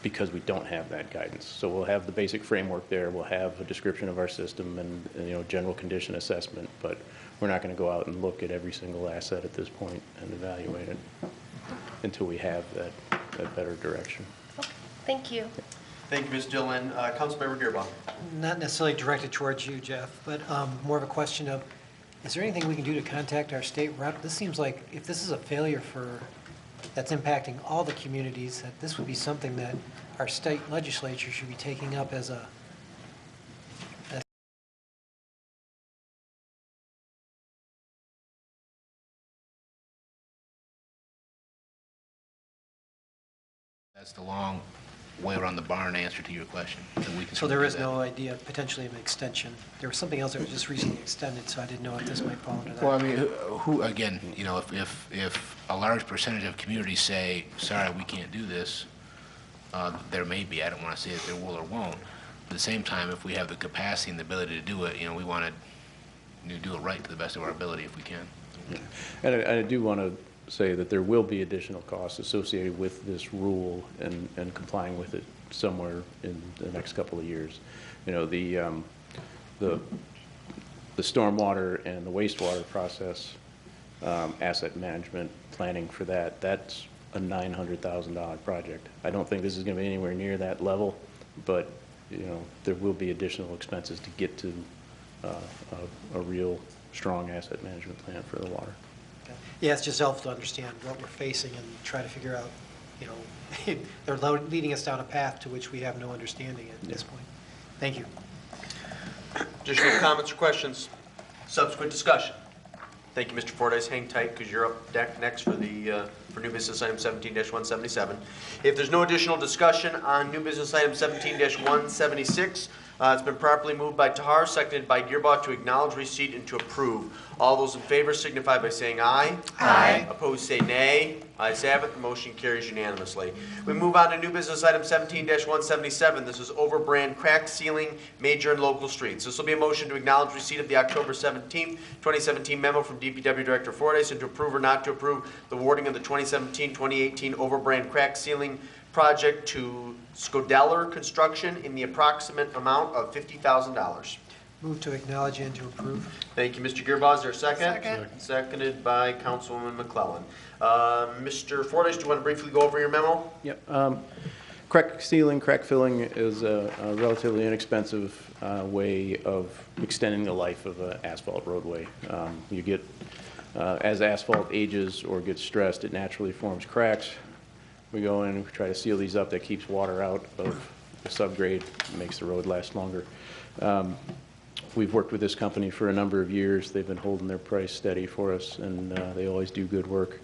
because we don't have that guidance. So we'll have the basic framework there. We'll have a description of our system and you know, general condition assessment, but we're not going to go out and look at every single asset at this point and evaluate it until we have that better direction. Okay, thank you. Thank you, Ms. Dillon. Councilmember Gearbaugh. Not necessarily directed towards you, Jeff, but more of a question of, is there anything we can do to contact our state rep? This seems like if this is a failure that's impacting all the communities, that this would be something that our state legislature should be taking up as a That's the long way around the barn answer to your question. So there is no idea potentially of an extension. There was something else that was just recently extended, so I didn't know if this might fall into that. Well, I mean, who again, you know, if a large percentage of communities say, sorry, we can't do this, there may be, I don't want to say that there will or won't. At the same time, if we have the capacity and the ability to do it, you know, we want to do it right to the best of our ability if we can. And I do want to say that there will be additional costs associated with this rule and complying with it somewhere in the next couple of years. You know, the stormwater and the wastewater process, asset management planning for that's a $900,000 project. I don't think this is going to be anywhere near that level, but you know, there will be additional expenses to get to a real strong asset management plan for the water. Okay. Yeah, it's just helpful to understand what we're facing and try to figure out, you know, they're leading us down a path to which we have no understanding at this point. Thank you. Additional comments or questions? Subsequent discussion? Thank you, Mr. Fordyce. Hang tight because you're up next for for new business item 17-177. If there's no additional discussion on new business item 17-176, It's been properly moved by Tahar, seconded by Gearboss to acknowledge receipt and to approve. All those in favor signify by saying aye. Aye. Opposed, say nay. Ayes have it, the motion carries unanimously. We move on to new business item 17-177. This is overbrand crack sealing major and local streets. This will be a motion to acknowledge receipt of the October 17th, 2017 memo from DPW Director Fordyce and to approve or not to approve the awarding of the 2017-2018 overbrand crack sealing project to Scodeller Construction in the approximate amount of $50,000. Move to acknowledge and to approve. Thank you, Mr. Gearboss. Is there a second? Second. Seconded by Councilwoman McClellan. Mr. Fordyce, do you want to briefly go over your memo? Yep. Crack sealing, crack filling is a relatively inexpensive way of extending the life of an asphalt roadway. You get, as asphalt ages or gets stressed, it naturally forms cracks. We go in and we try to seal these up. That keeps water out of the subgrade, makes the road last longer. We've worked with this company for a number of years. They've been holding their price steady for us, and they always do good work.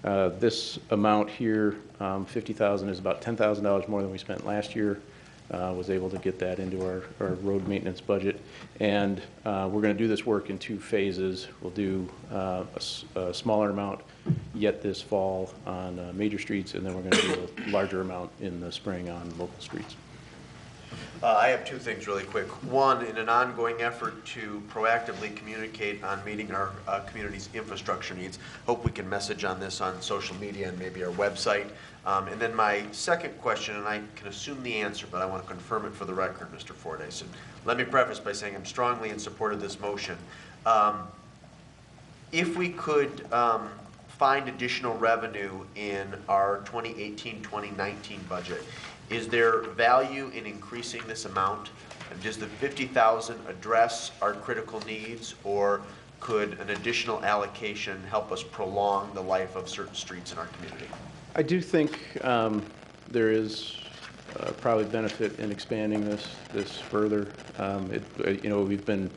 This amount here, $50,000, is about $10,000 more than we spent last year. Was able to get that into our road maintenance budget. And we're going to do this work in 2 phases. We'll do a smaller amount yet this fall on major streets, and then we're going to do a larger amount in the spring on local streets. I have 2 things really quick. One, in an ongoing effort to proactively communicate on meeting our community's infrastructure needs, hope we can message on this on social media and maybe our website. And then my second question, and I can assume the answer, but I want to confirm it for the record, Mr. Fordyce. And let me preface by saying I'm strongly in support of this motion. If we could find additional revenue in our 2018-2019 budget, is there value in increasing this amount? And does the $50,000 address our critical needs, or could an additional allocation help us prolong the life of certain streets in our community? I do think there is probably benefit in expanding this further. We've been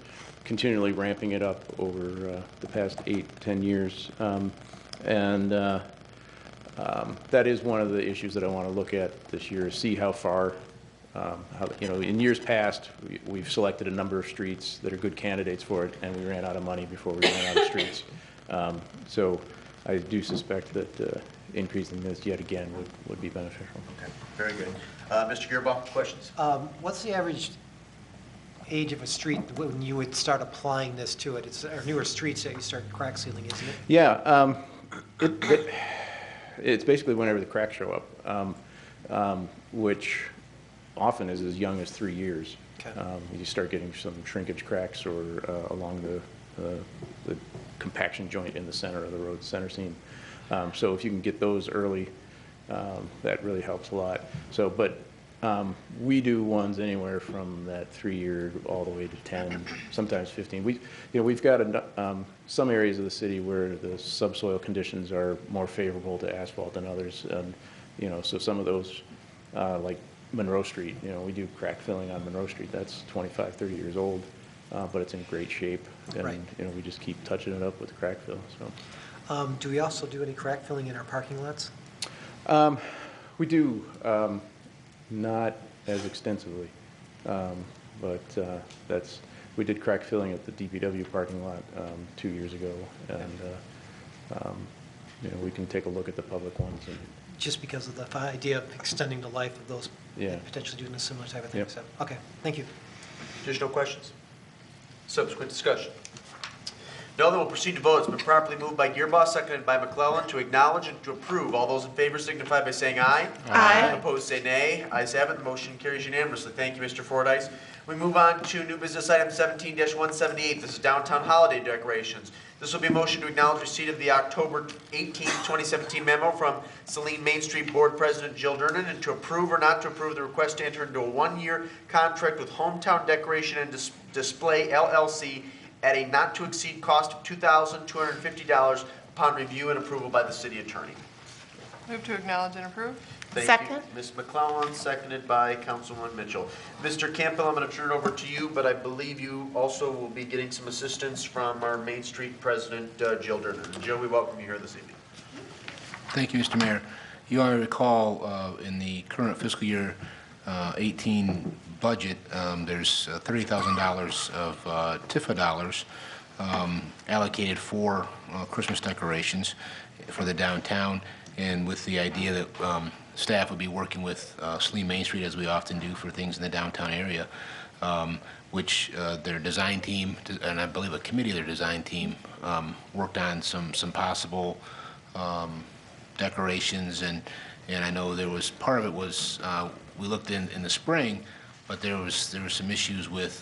continually ramping it up over the past 8-10 years, that is one of the issues that I want to look at this year, see how far, in years past, we've selected a number of streets that are good candidates for it, and we ran out of money before we ran out of streets. So I do suspect that increasing this yet again would be beneficial. Okay, very good. Mr. Gearbaugh, questions? What's the average age of a street when you would start applying this to it? It's our newer streets that you start crack sealing, isn't it? Yeah. It's basically whenever the cracks show up, which often is as young as 3 years. Okay. You start getting some shrinkage cracks or along the compaction joint in the center of the road, center seam. So if you can get those early, that really helps a lot. So, but we do ones anywhere from that 3-year all the way to 10, sometimes 15. We've got some areas of the city where the subsoil conditions are more favorable to asphalt than others, and so some of those, like Monroe Street, we do crack filling on Monroe Street. That's 25, 30 years old, but it's in great shape, and Right. We just keep touching it up with crack fill. So, Do we also do any crack filling in our parking lots? we do. Not as extensively, but we did crack filling at the DPW parking lot 2 years ago, and we can take a look at the public ones. And, Just because of the idea of extending the life of those, Yeah. potentially doing a similar type of thing. Yep. So, okay, thank you. Additional questions? Subsequent discussion? No, then we'll proceed to vote. It's been properly moved by Gearboss, seconded by McClellan, to acknowledge and to approve. All those in favor signify by saying aye. Aye. Opposed, say nay. Ayes have it, the motion carries unanimously. Thank you, Mr. Fordyce. We move on to new business item 17-178. This is downtown holiday decorations. This will be a motion to acknowledge receipt of the October 18, 2017 memo from Saline Main Street Board President Jill Durnan, and to approve or not to approve the request to enter into a 1-year contract with Hometown Decoration and Display LLC at a not-to-exceed cost of $2,250 upon review and approval by the city attorney. Move to acknowledge and approve. Thank Second. you, Ms. McClellan, seconded by Councilwoman Mitchell. Mr. Campbell, I'm going to turn it over to you, but I believe you also will be getting some assistance from our Main Street President, Jill Durnan. Jill, we welcome you here this evening. Thank you, Mr. Mayor. You already recall in the current fiscal year 18 budget, there's $30,000 of TIFA dollars allocated for Christmas decorations for the downtown, and with the idea that staff would be working with Saline Main Street, as we often do for things in the downtown area, which their design team, and I believe a committee of their design team, worked on some possible decorations, and I know there was, part of it was, we looked in the spring, but there were some issues with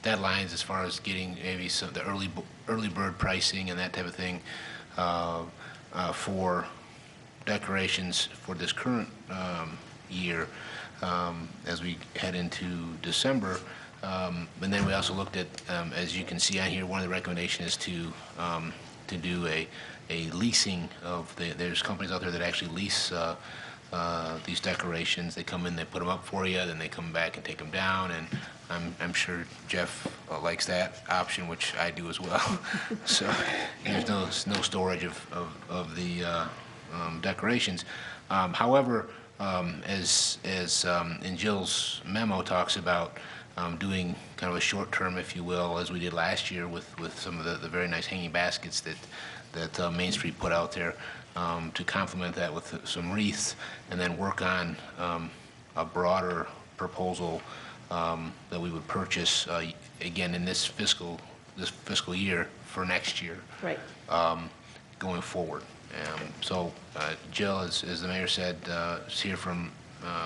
deadlines as far as getting maybe some the early bird pricing and that type of thing for decorations for this current year as we head into December. And then we also looked at, as you can see on here, one of the recommendations is to do a leasing of there's companies out there that actually lease these decorations. They come in, they put them up for you, then they come back and take them down, and I'm sure Jeff likes that option, which I do as well. So there's no storage of the decorations. However, as in Jill's memo talks about doing kind of a short term, if you will, as we did last year with some of the very nice hanging baskets that Main Street put out there, to complement that with some wreaths, and then work on a broader proposal that we would purchase again in this fiscal year for next year. Right. Going forward. So Jill, as the mayor said, is here from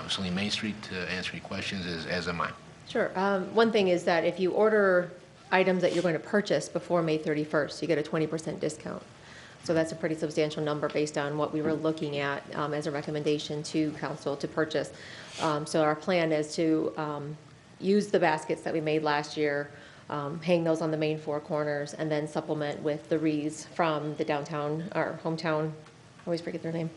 Saline Main Street to answer any questions, as am I. Sure. One thing is that if you order items that you're going to purchase before May 31st, you get a 20% discount. So that's a pretty substantial number based on what we were looking at as a recommendation to council to purchase. So our plan is to use the baskets that we made last year, hang those on the main four corners, and then supplement with the wreaths from the downtown, or hometown, I always forget their name,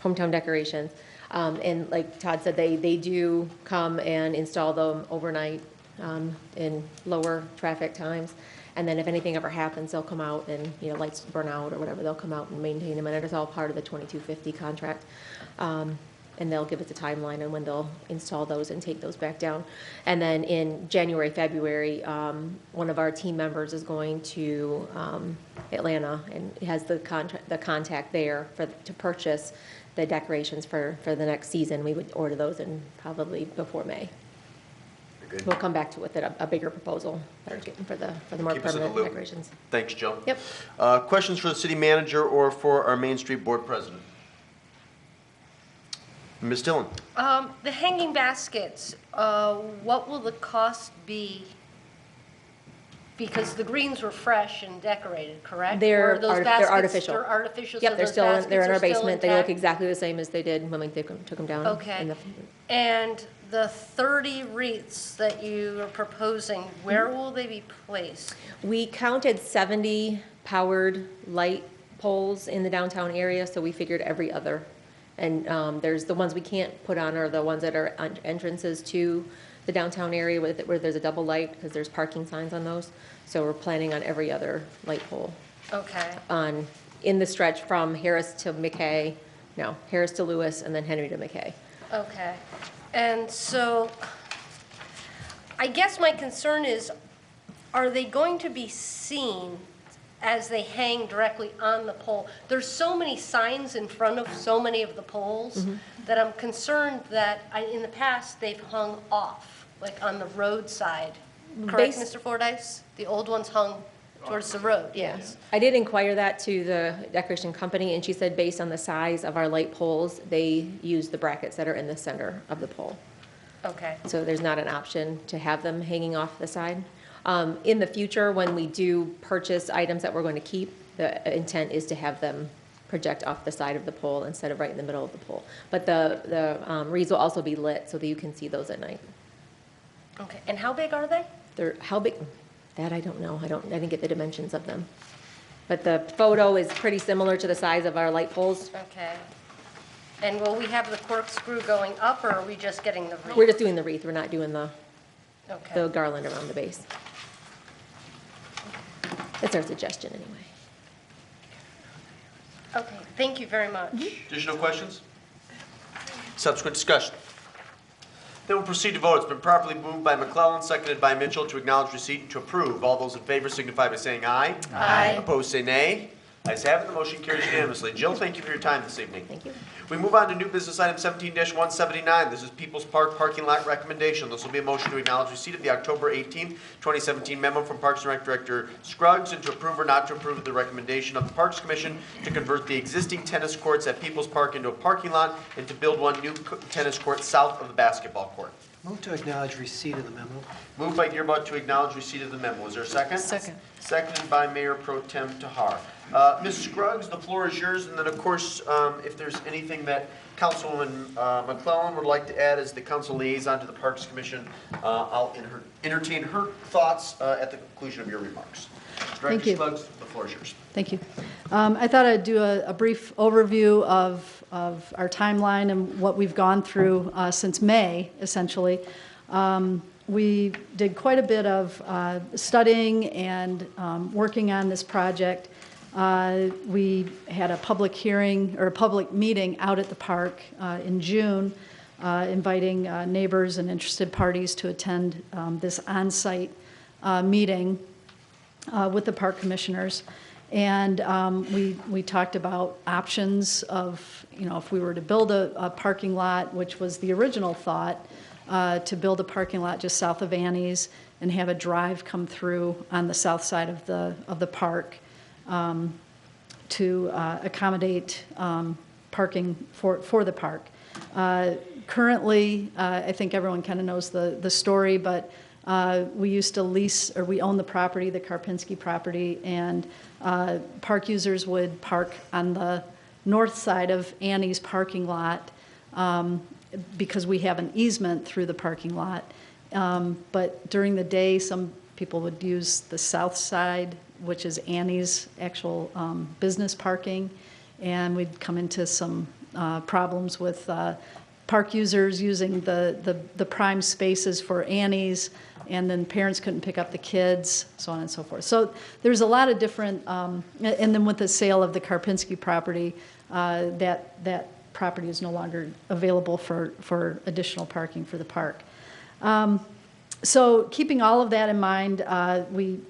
hometown decorations. And like Todd said, they do come and install them overnight in lower traffic times. And then if anything ever happens, they'll come out and, lights burn out or whatever, they'll come out and maintain them. And it's all part of the 2250 contract. And they'll give us a timeline on when they'll install those and take those back down. And then in January, February, one of our team members is going to Atlanta and has the contact there to purchase the decorations for the next season. We would order those in probably before May. Good. We'll come back to with a bigger proposal for the more Keep us in the permanent loop. decorations. Thanks, Jill. Yep. Questions for the city manager or for our Main Street Board President? Ms. Dillon? The hanging baskets, what will the cost be? Because the greens were fresh and decorated, correct? They're Or those they're baskets- artificial. They're artificial, Yep, so they're those still baskets they're in are our still basement. They look intact? exactly the same as they did when we took them down. Okay. And the 30 wreaths that you are proposing, where will they be placed? We counted 70 powered light poles in the downtown area, so we figured every other. And there's the ones we can't put on are the ones that are on entrances to the downtown area where there's a double light, because there's parking signs on those. So we're planning on every other light pole Okay. in the stretch from Harris to Lewis, and then Henry to McKay. Okay. And so I guess my concern is, are they going to be seen as they hang directly on the pole? There's so many signs in front of so many of the poles that I'm concerned that in the past they've hung off, like on the roadside. Correct, Mr. Fordyce? The old ones hung towards the road, yes. I did inquire that to the decoration company, and she said based on the size of our light poles, they use the brackets that are in the center of the pole. Okay. So there's not an option to have them hanging off the side. In the future, when we do purchase items that we're going to keep, the intent is to have them project off the side of the pole instead of right in the middle of the pole. But the wreaths will also be lit so that you can see those at night. Okay. And how big are they? How big? That I don't know. I didn't get the dimensions of them. But the photo is pretty similar to the size of our light poles. Okay. And will we have the corkscrew going up, or are we just getting the wreath? We're just doing the wreath. We're not doing the Okay. garland around the base. That's our suggestion anyway. Okay, thank you very much. Additional questions? Subsequent discussion? Then we'll proceed to vote. It's been properly moved by McClellan, seconded by Mitchell to acknowledge receipt and to approve. All those in favor signify by saying aye. Aye. Opposed, say nay. Ayes have it, the motion carries unanimously. Jill, thank you for your time this evening. Thank you. We move on to new business item 17-179. This is People's Park parking lot recommendation. This will be a motion to acknowledge receipt of the October 18th, 2017 memo from Parks and Rec Director Scruggs and to approve or not to approve the recommendation of the Parks Commission to convert the existing tennis courts at People's Park into a parking lot and to build one new tennis court south of the basketball court. Move to acknowledge receipt of the memo. Moved by Gearbutt to acknowledge receipt of the memo. Is there a second? Second. Seconded by Mayor Pro Tem Tahar. Ms. Scruggs, the floor is yours, and then, of course, if there's anything that Councilwoman McClellan would like to add as the council liaison to the Parks Commission, I'll entertain her thoughts at the conclusion of your remarks. Thank you. Director Scruggs, the floor is yours. Thank you. I thought I'd do a brief overview of our timeline and what we've gone through since May, essentially. We did quite a bit of studying and working on this project. We had a public hearing or a public meeting out at the park in June, inviting neighbors and interested parties to attend this on-site meeting with the park commissioners. And we talked about options of, if we were to build a parking lot, which was the original thought, to build a parking lot just south of Annie's and have a drive come through on the south side of the park to accommodate parking for the park. Currently, I think everyone kind of knows the story, but we used to lease, or we own the property, the Karpinski property, and park users would park on the north side of Annie's parking lot because we have an easement through the parking lot. But during the day, some people would use the south side, which is Annie's actual business parking, and we'd come into some problems with park users using the prime spaces for Annie's, and then parents couldn't pick up the kids, so on and so forth. So there's a lot of different, and then with the sale of the Karpinski property, that property is no longer available for additional parking for the park. So keeping all of that in mind, we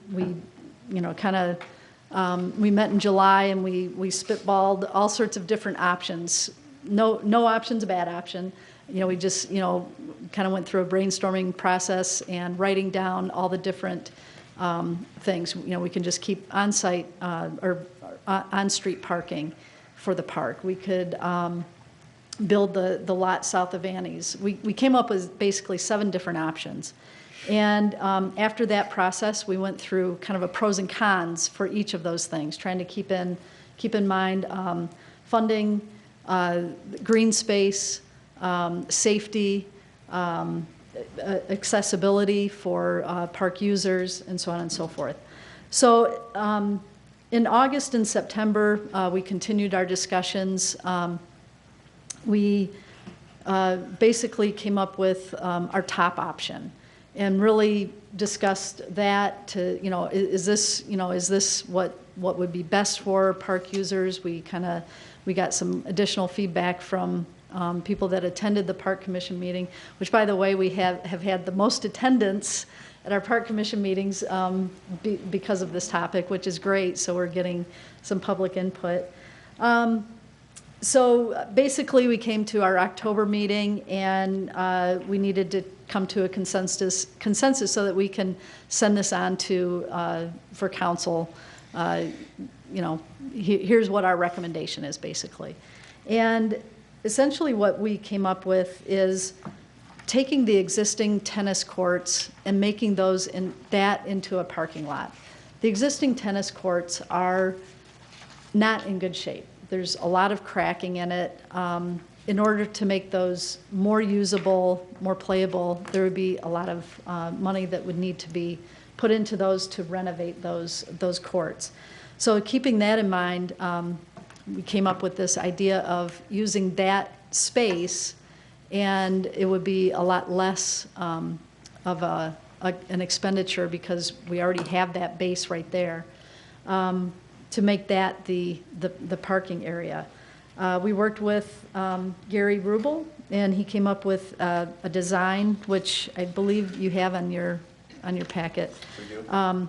met in July and we spitballed all sorts of different options. No option's a bad option. We just, kind of went through a brainstorming process and writing down all the different things. We can just keep on-site or on-street parking for the park. We could build the lot south of Annie's. We came up with basically 7 different options. And after that process, we went through kind of a pros and cons for each of those things, trying to keep in mind funding, green space, safety, accessibility for park users, and so on and so forth. So in August and September, we continued our discussions. We basically came up with our top option and really discussed that to, is this what would be best for park users? We got some additional feedback from people that attended the Park Commission meeting, which, by the way, we have had the most attendance at our Park Commission meetings because of this topic, which is great. So we're getting some public input. So basically, we came to our October meeting, and we needed to come to a consensus so that we can send this on to for council. Here's what our recommendation is, basically. And essentially what we came up with is taking the existing tennis courts and making those into a parking lot. The existing tennis courts are not in good shape. There's a lot of cracking in it. In order to make those more usable, more playable, there would be a lot of money that would need to be put into those to renovate those courts. So keeping that in mind, we came up with this idea of using that space, and it would be a lot less of an expenditure because we already have that base right there, to make that the parking area. We worked with Gary Rubel, and he came up with a design, which I believe you have on your packet. We do.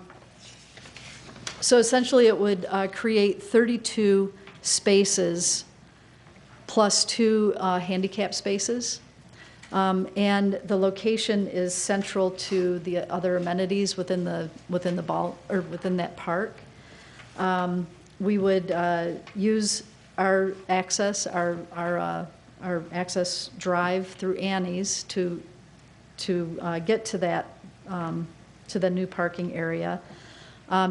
So essentially, it would create 32 spaces plus 2 handicap spaces. And the location is central to the other amenities within the ball, or within that park. We would use our access, our access drive through Annie's to get to that, to the new parking area.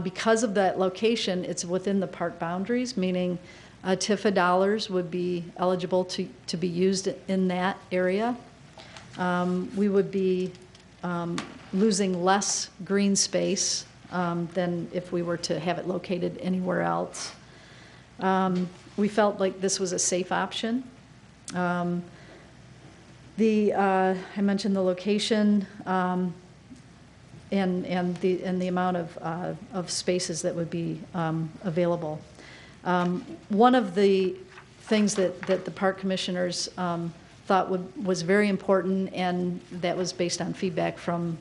Because of that location, it's within the park boundaries, meaning TIFA dollars would be eligible to be used in that area. We would be losing less green space than if we were to have it located anywhere else. We felt like this was a safe option. I mentioned the location and the amount of spaces that would be available. One of the things that the park commissioners thought was very important, and that was based on feedback from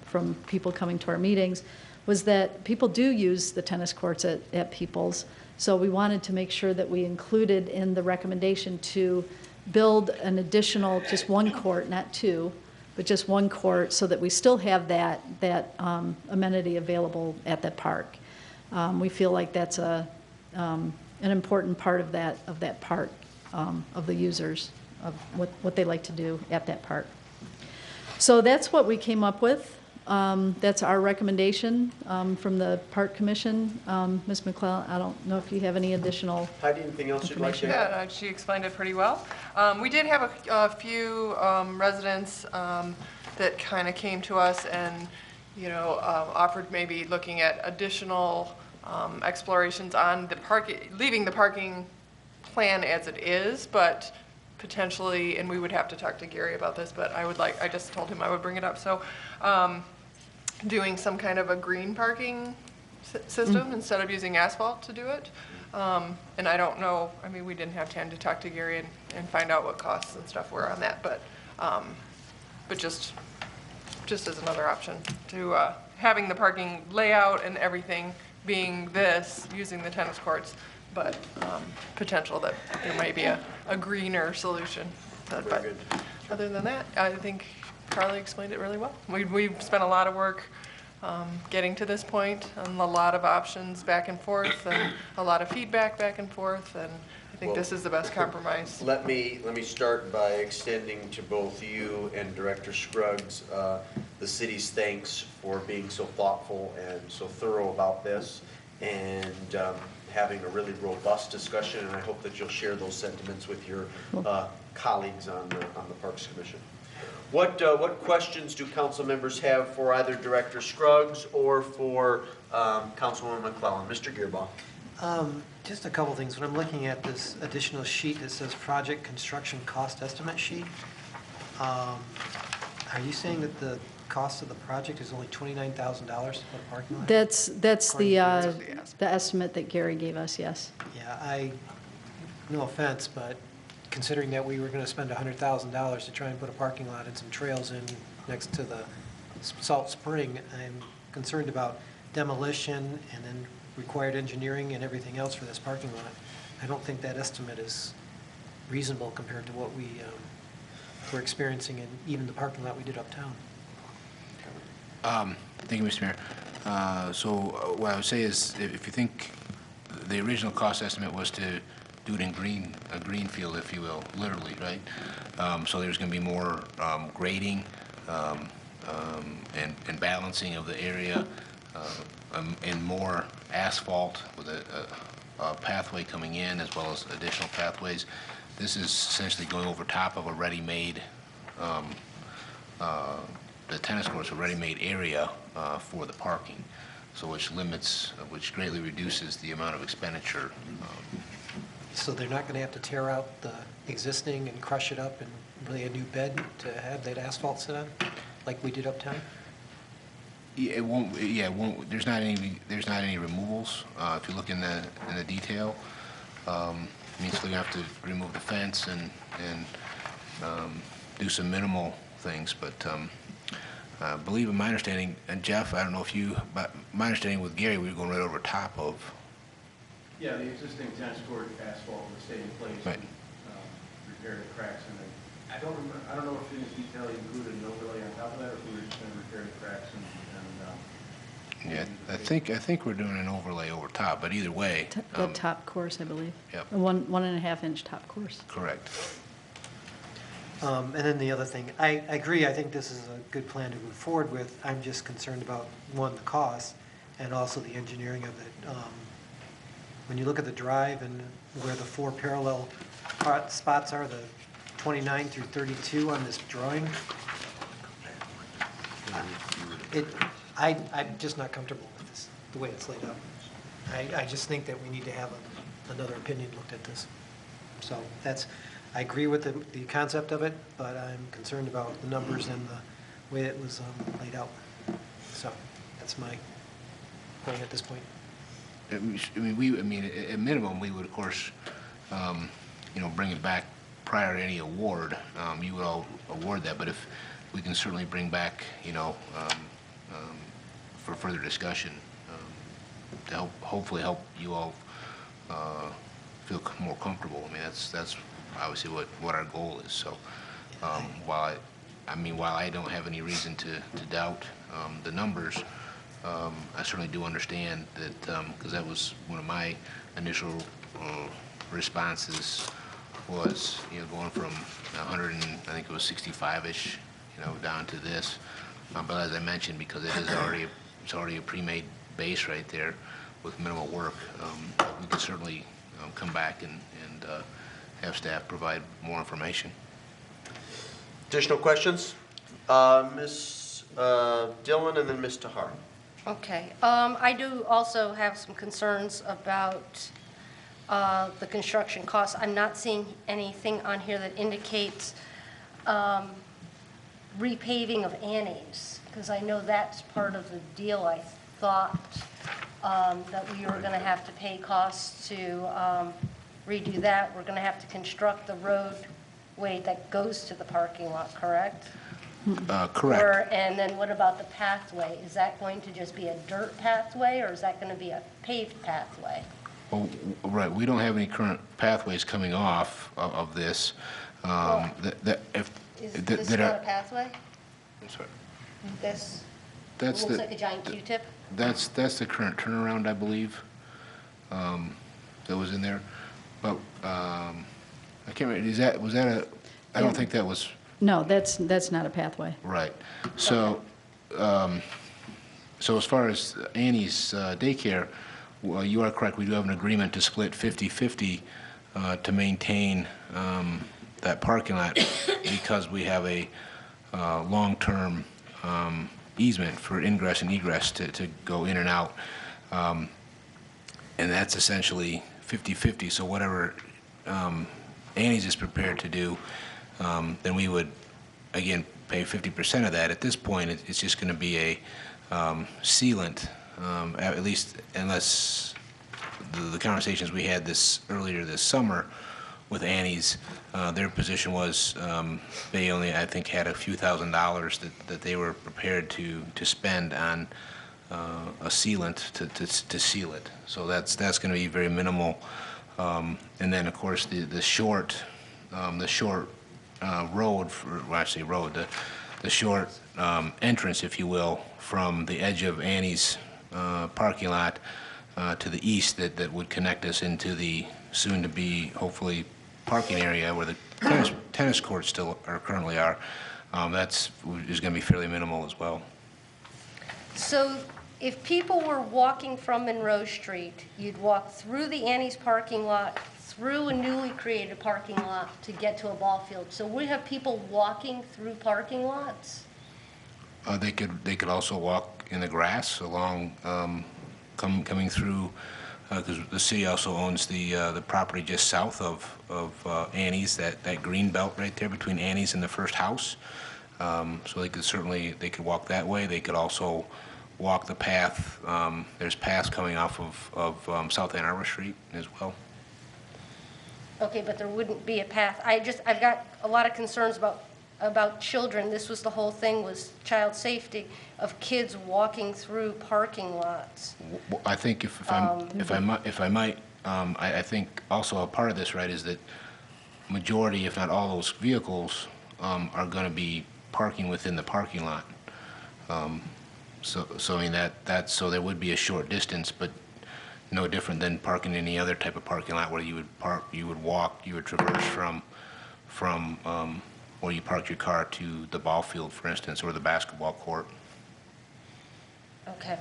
people coming to our meetings, was that people do use the tennis courts at Peoples. So we wanted to make sure that we included in the recommendation to build an additional, just 1 court, not 2, but just 1 court, so that we still have that amenity available at that park. We feel like that's an important part of that park, of the users, of what they like to do at that park. So that's what we came up with. That's our recommendation from the Park Commission. Ms. McClellan, I don't know if you have any additional Heidi, anything else you'd like to Yeah, add? she explained it pretty well. We did have a few residents that kind of came to us and, offered maybe looking at additional explorations on the leaving the parking plan as it is, but potentially, and we would have to talk to Gary about this, but I just told him I would bring it up. So, doing some kind of a green parking system instead of using asphalt to do it. And I don't know, we didn't have time to talk to Gary and find out what costs and stuff were on that, but just as another option to having the parking layout and everything being this, using the tennis courts, but potential that there might be a greener solution. But other than that, I think Carly explained it really well. We've spent a lot of work getting to this point, and a lot of options back and forth, and a lot of feedback back and forth, and I think this is the best compromise. Let me start by extending to both you and Director Scruggs the city's thanks for being so thoughtful and so thorough about this, and having a really robust discussion, and I hope that you'll share those sentiments with your colleagues on the Parks Commission. What questions do council members have for either Director Scruggs or for Councilwoman McClellan? Mr. Gearbaugh. Just a couple things. When I'm looking at this additional sheet that says project construction cost estimate sheet, are you saying that the cost of the project is only $29,000 for the parking lot? That's the estimate that Gary gave us, yes. Yeah, no offense, but considering that we were going to spend $100,000 to try and put a parking lot and some trails in next to the Salt Spring, I'm concerned about demolition and then required engineering and everything else for this parking lot. I don't think that estimate is reasonable compared to what we're experiencing in even the parking lot we did uptown. Thank you, Mr. Mayor. So what I would say is, if you think the original cost estimate was to do it in a green field, if you will, literally, right? So there's going to be more grading and balancing of the area, and more asphalt with a pathway coming in as well as additional pathways. This is essentially going over top of a ready-made, the tennis courts, a ready-made area for the parking, so which greatly reduces the amount of expenditure. So they're not going to have to tear out the existing and crush it up and lay a new bed to have that asphalt sit on, like we did uptown? Yeah, it won't. Yeah, it won't. There's not any removals. If you look in the detail, I mean, so you have to remove the fence and do some minimal things, but I believe in my understanding, and Jeff, I don't know if you, but my understanding with Gary, we were going right over top of. Yeah, the existing tennis court asphalt will stay in place Right. and repair the cracks in it. I don't know if in this detail you included an overlay on top of that, or if we were just going to repair the cracks and Yeah, I think we're doing an overlay over top, but either way. The top course, I believe. Yep. A 1.5-inch top course. Correct. And then the other thing, I agree, I think this is a good plan to move forward with. I'm just concerned about, one, the cost, and also the engineering of it. When you look at the drive and where the 4 parallel spots are, the 29 through 32 on this drawing, I'm just not comfortable with this, the way it's laid out. I just think that we need to have another opinion looked at this. So that's, I agree with the concept of it, but I'm concerned about the numbers and the way it was laid out. So that's my point at this point. I mean, at minimum, we would, of course, bring it back prior to any award. You would all award that, but if we can certainly bring back, for further discussion, to hopefully help you all feel more comfortable. I mean, that's obviously what our goal is. So, while I don't have any reason to doubt the numbers, I certainly do understand that, because that was one of my initial responses was, going from 100 and I think it was 65-ish, down to this. But as I mentioned, because it's already a pre-made base right there with minimal work, we can certainly come back and have staff provide more information. Additional questions? Ms. Dillon and then Ms. Tahar. Okay. I do also have some concerns about the construction costs. I'm not seeing anything on here that indicates repaving of Annie's, because I know that's part of the deal. I thought that we were going to have to pay costs to redo that. We're going to have to construct the roadway that goes to the parking lot, correct? Correct. And then what about the pathway? Is that going to just be a dirt pathway, or is that going to be a paved pathway? Well, right, we don't have any current pathways coming off of this. Is this not a pathway? I'm sorry. This That's looks the- like a giant Q-tip? That's the current turnaround, I believe, that was in there. But I can't remember, was that a, I don't think that was. No, that's not a pathway. Right. So, so as far as Annie's daycare, well, you are correct. We do have an agreement to split 50-50 to maintain that parking lot because we have a long-term easement for ingress and egress to go in and out. And that's essentially 50-50. So whatever Annie's is prepared to do, then we would, again, pay 50% of that. At this point, it's just going to be a sealant, at least unless the conversations we had earlier this summer with Annie's, their position was they only, I think, had a few $1,000s that they were prepared to spend on a sealant to seal it. So that's going to be very minimal. And then, of course, the short road, the short entrance, if you will, from the edge of Annie's parking lot to the east that would connect us into the soon-to-be, hopefully, parking area where the tennis courts still currently are. That's is going to be fairly minimal as well. So if people were walking from Monroe Street, you'd walk through the Annie's parking lot, through a newly created parking lot to get to a ball field. So we have people walking through parking lots? They could also walk in the grass along, coming through, because the city also owns the property just south of Annie's, that green belt right there between Annie's and the first house. So they could walk that way. They could also walk the path. There's paths coming off of South Ann Arbor Street as well. Okay, but there wouldn't be a path. I've got a lot of concerns about children. This was the whole thing, was child safety of kids walking through parking lots. Well, I think if I might, I think also a part of this, right, is that majority, if not all those vehicles, are going to be parking within the parking lot. So I mean, so there would be a short distance, but no different than parking any other type of parking lot where you would park, you would walk, you would traverse from where you park your car to the ball field, for instance, or the basketball court. Okay.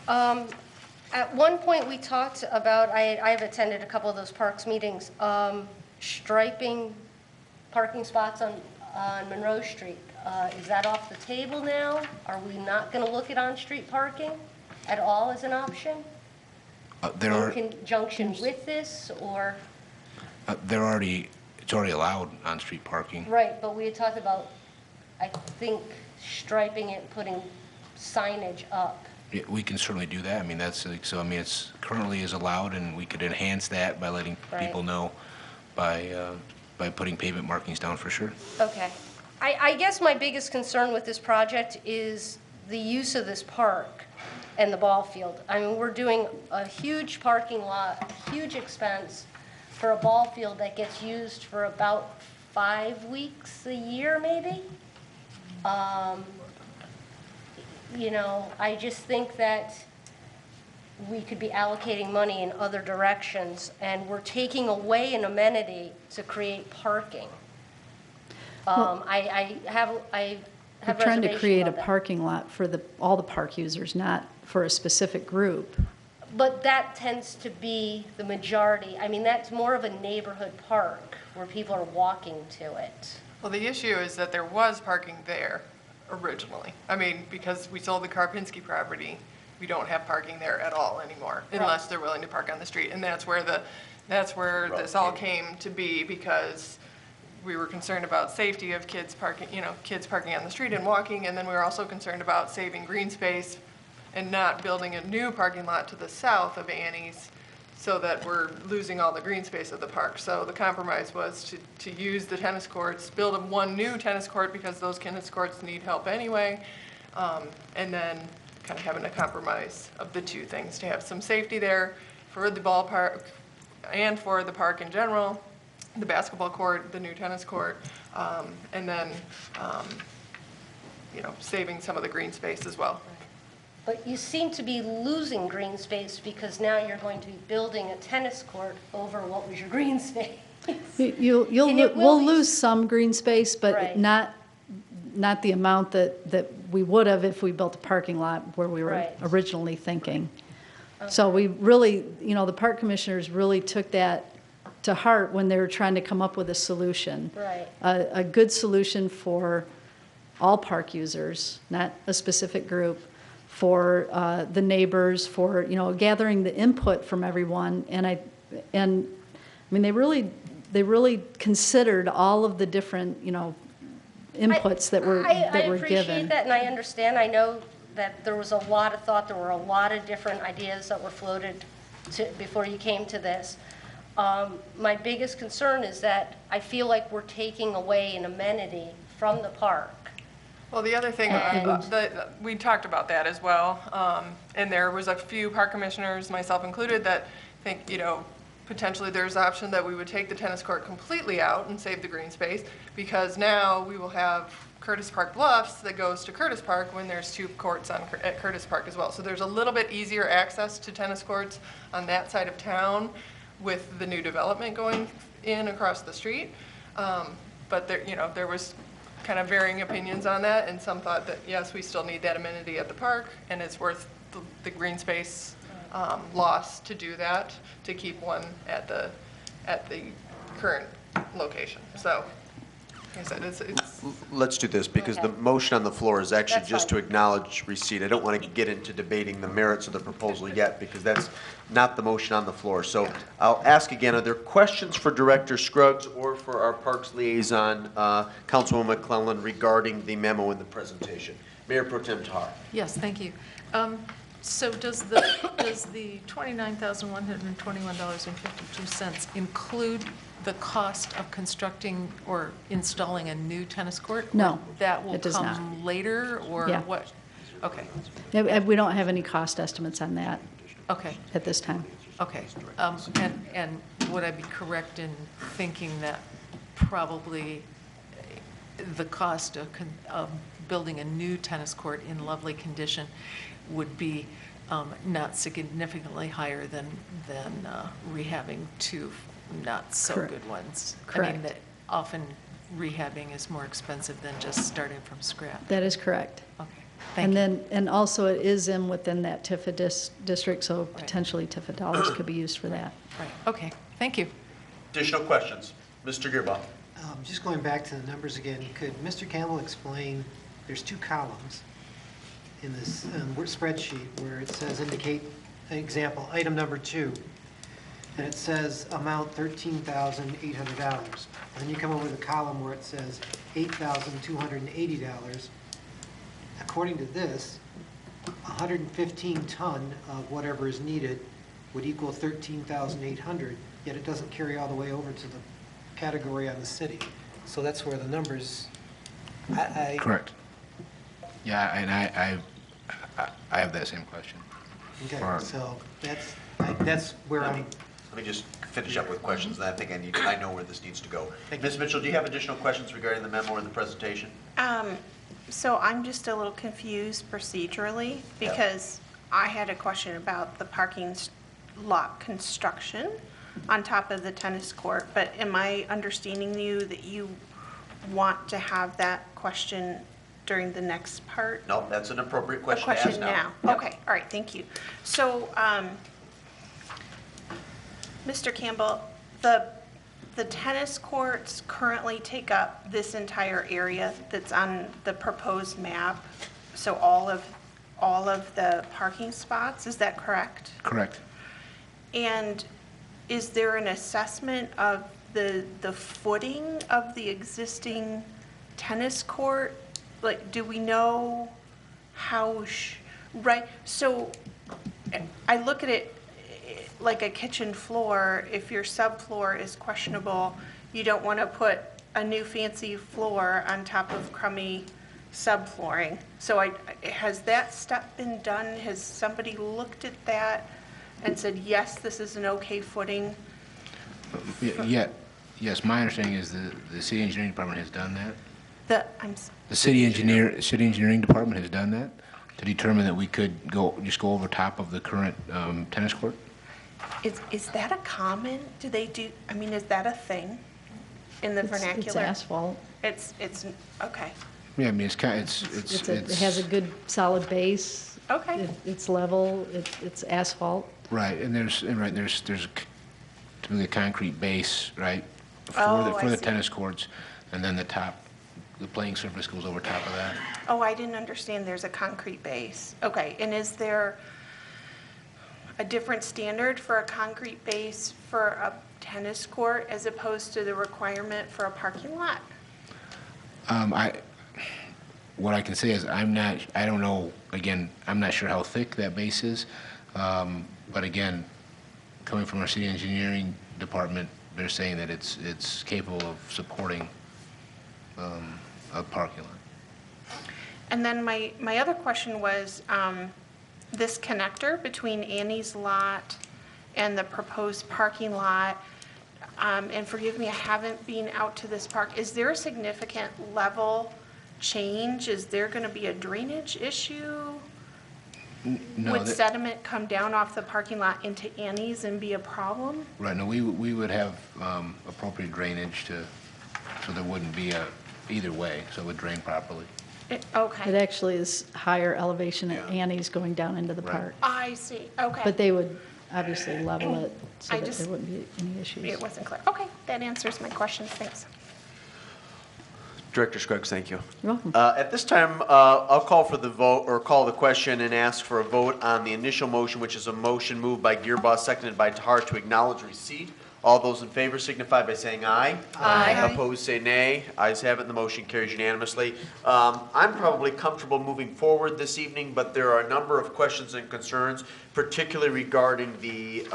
At one point, we talked about, I've attended a couple of those parks meetings, striping parking spots on Monroe Street. Is that off the table now? Are we not going to look at on-street parking at all as an option? In conjunction with this, or? It's already allowed on-street parking. Right, but we had talked about, I think, striping it, putting signage up. Yeah, we can certainly do that. I mean, so I mean, it's currently is allowed, and we could enhance that by letting people know by putting pavement markings down for sure. Okay. I guess my biggest concern with this project is the use of this park and the ball field. I mean, we're doing a huge parking lot, a huge expense for a ball field that gets used for about 5 weeks a year, maybe. You know, I just think that we could be allocating money in other directions, and we're taking away an amenity to create parking. I have We're trying to reservations create a about that. parking lot for all the park users, not for a specific group. But that tends to be the majority. I mean, that's more of a neighborhood park where people are walking to it. Well, the issue is that there was parking there originally. I mean, because we sold the Karpinski property, we don't have parking there at all anymore, unless they're willing to park on the street. And that's where this all came to be, because we were concerned about safety of kids parking, kids parking on the street and walking, and then we were also concerned about saving green space and not building a new parking lot to the south of Annie's so that we're losing all the green space of the park. So the compromise was to use the tennis courts, build one new tennis court because those tennis courts need help anyway, and then kind of having a compromise of the two things, to have some safety there for the ballpark and for the park in general, the basketball court, the new tennis court, and then, saving some of the green space as well. But you seem to be losing green space because now you're going to be building a tennis court over what was your green space. We'll lose some green space, but Right. not the amount that we would have if we built a parking lot where we were Right. originally thinking. So we really, the park commissioners really took that to heart when they were trying to come up with a solution. Right. A good solution for all park users, not a specific group, for the neighbors, for, gathering the input from everyone. And I mean, they really considered all of the different, inputs that were I given. appreciate that, and I understand. I know that there was a lot of thought, there were a lot of different ideas that were floated before you came to this. My biggest concern is that I feel like we're taking away an amenity from the park. Well, the other thing, we talked about that as well, and there was a few park commissioners, myself included, that think, potentially there's an option that we would take the tennis court completely out and save the green space, because now we will have Curtis Park Bluffs that goes to Curtis Park when there's 2 courts at Curtis Park as well. So there's a little bit easier access to tennis courts on that side of town with the new development going in across the street. But there was kind of varying opinions on that, and some thought that, yes, we still need that amenity at the park, and it's worth the green space loss to do that, to keep one at the current location. So, like I said, it's Let's do this, because the motion on the floor is actually just to acknowledge receipt. I don't want to get into debating the merits of the proposal yet, because that's not the motion on the floor. So I'll ask again, are there questions for Director Scruggs or for our Parks Liaison, Councilwoman McClellan, regarding the memo in the presentation? Mayor Pro Tem Tahar. Yes, thank you. So does the $29,121.52 include the cost of constructing or installing a new tennis court? Or No, that will it does not. come later, or Yeah. what? Okay, We don't have any cost estimates on that okay, at this time. okay. And would I be correct in thinking that probably the cost of building a new tennis court in lovely condition would be not significantly higher than rehabbing two not-so-good ones? I mean, Correct. that often rehabbing is more expensive than just starting from scratch. That is correct. Okay, And thank you. then, and also it is within that TIFA district, so potentially TIFA dollars could be used for that. Right, okay, thank you. Additional questions? Mr. Gearboss. Just going back to the numbers again, could Mr. Campbell explain, there's two columns in this spreadsheet where it says indicate, example, item number 2, and it says amount $13,800. Then you come over to the column where it says $8,280. According to this, 115 ton of whatever is needed would equal 13,800, yet it doesn't carry all the way over to the category on the city. So that's where the numbers, Correct. Yeah, and I have that same question. Okay, Or- so that's where I'm, Let me just finish up with questions that I think I know where this needs to go. Ms. Mitchell, do you have additional questions regarding the memo or the presentation? So I'm just a little confused procedurally because I had a question about the parking lot construction on top of the tennis court, but am I understanding you that you want to have that question during the next part? No, that's an appropriate A question to ask question now. now? Yep. Okay, all right, thank you. So, Mr. Campbell, the tennis courts currently take up this entire area that's on the proposed map, so all of the parking spots, is that correct? Correct. And is there an assessment of the footing of the existing tennis court? Like, do we know how, right, so I look at it like a kitchen floor. If your subfloor is questionable, you don't want to put a new fancy floor on top of crummy subflooring. So has that step been done? Has somebody looked at that and said, yes, this is an okay footing? Yes, my understanding is the city engineering department has done that. The city engineering department has done that to determine that we could just go over top of the current tennis court. Is that a common, do they do, I mean, is that a thing in the vernacular? It's asphalt. It's, okay. Yeah, I mean, it's It has a good solid base. Okay. It's level, it's asphalt. right, and there's typically a concrete base, right, Oh, for I the see. tennis courts, and then the playing surface goes over top of that. Oh, I didn't understand there's a concrete base. Okay, and is there a different standard for a concrete base for a tennis court as opposed to the requirement for a parking lot? What I can say is I don't know, again, I'm not sure how thick that base is, but again, coming from our city engineering department, they're saying that it's capable of supporting a parking lot. And then my other question was, this connector between Annie's lot and the proposed parking lot, and forgive me, I haven't been out to this park, is there a significant level change? Is there going to be a drainage issue? No, Would sediment come down off the parking lot into Annie's and be a problem? right, no, we would have appropriate drainage so there wouldn't be either way, so it would drain properly. Okay. It actually is higher elevation at Annie's going down into the Right. park. I see, okay. But they would obviously level it so I that just- there wouldn't be any issues. It wasn't clear. Okay, that answers my questions, thanks. Director Scruggs, thank you. You're welcome. At this time, I'll call for the vote, or call the question and ask for a vote on the initial motion, which is a motion moved by Gearboss, seconded by Tahar, to acknowledge receipt All those in favor signify by saying aye. Aye. Opposed, say nay. Ayes have it, and the motion carries unanimously. I'm probably comfortable moving forward this evening, but there are a number of questions and concerns, particularly regarding the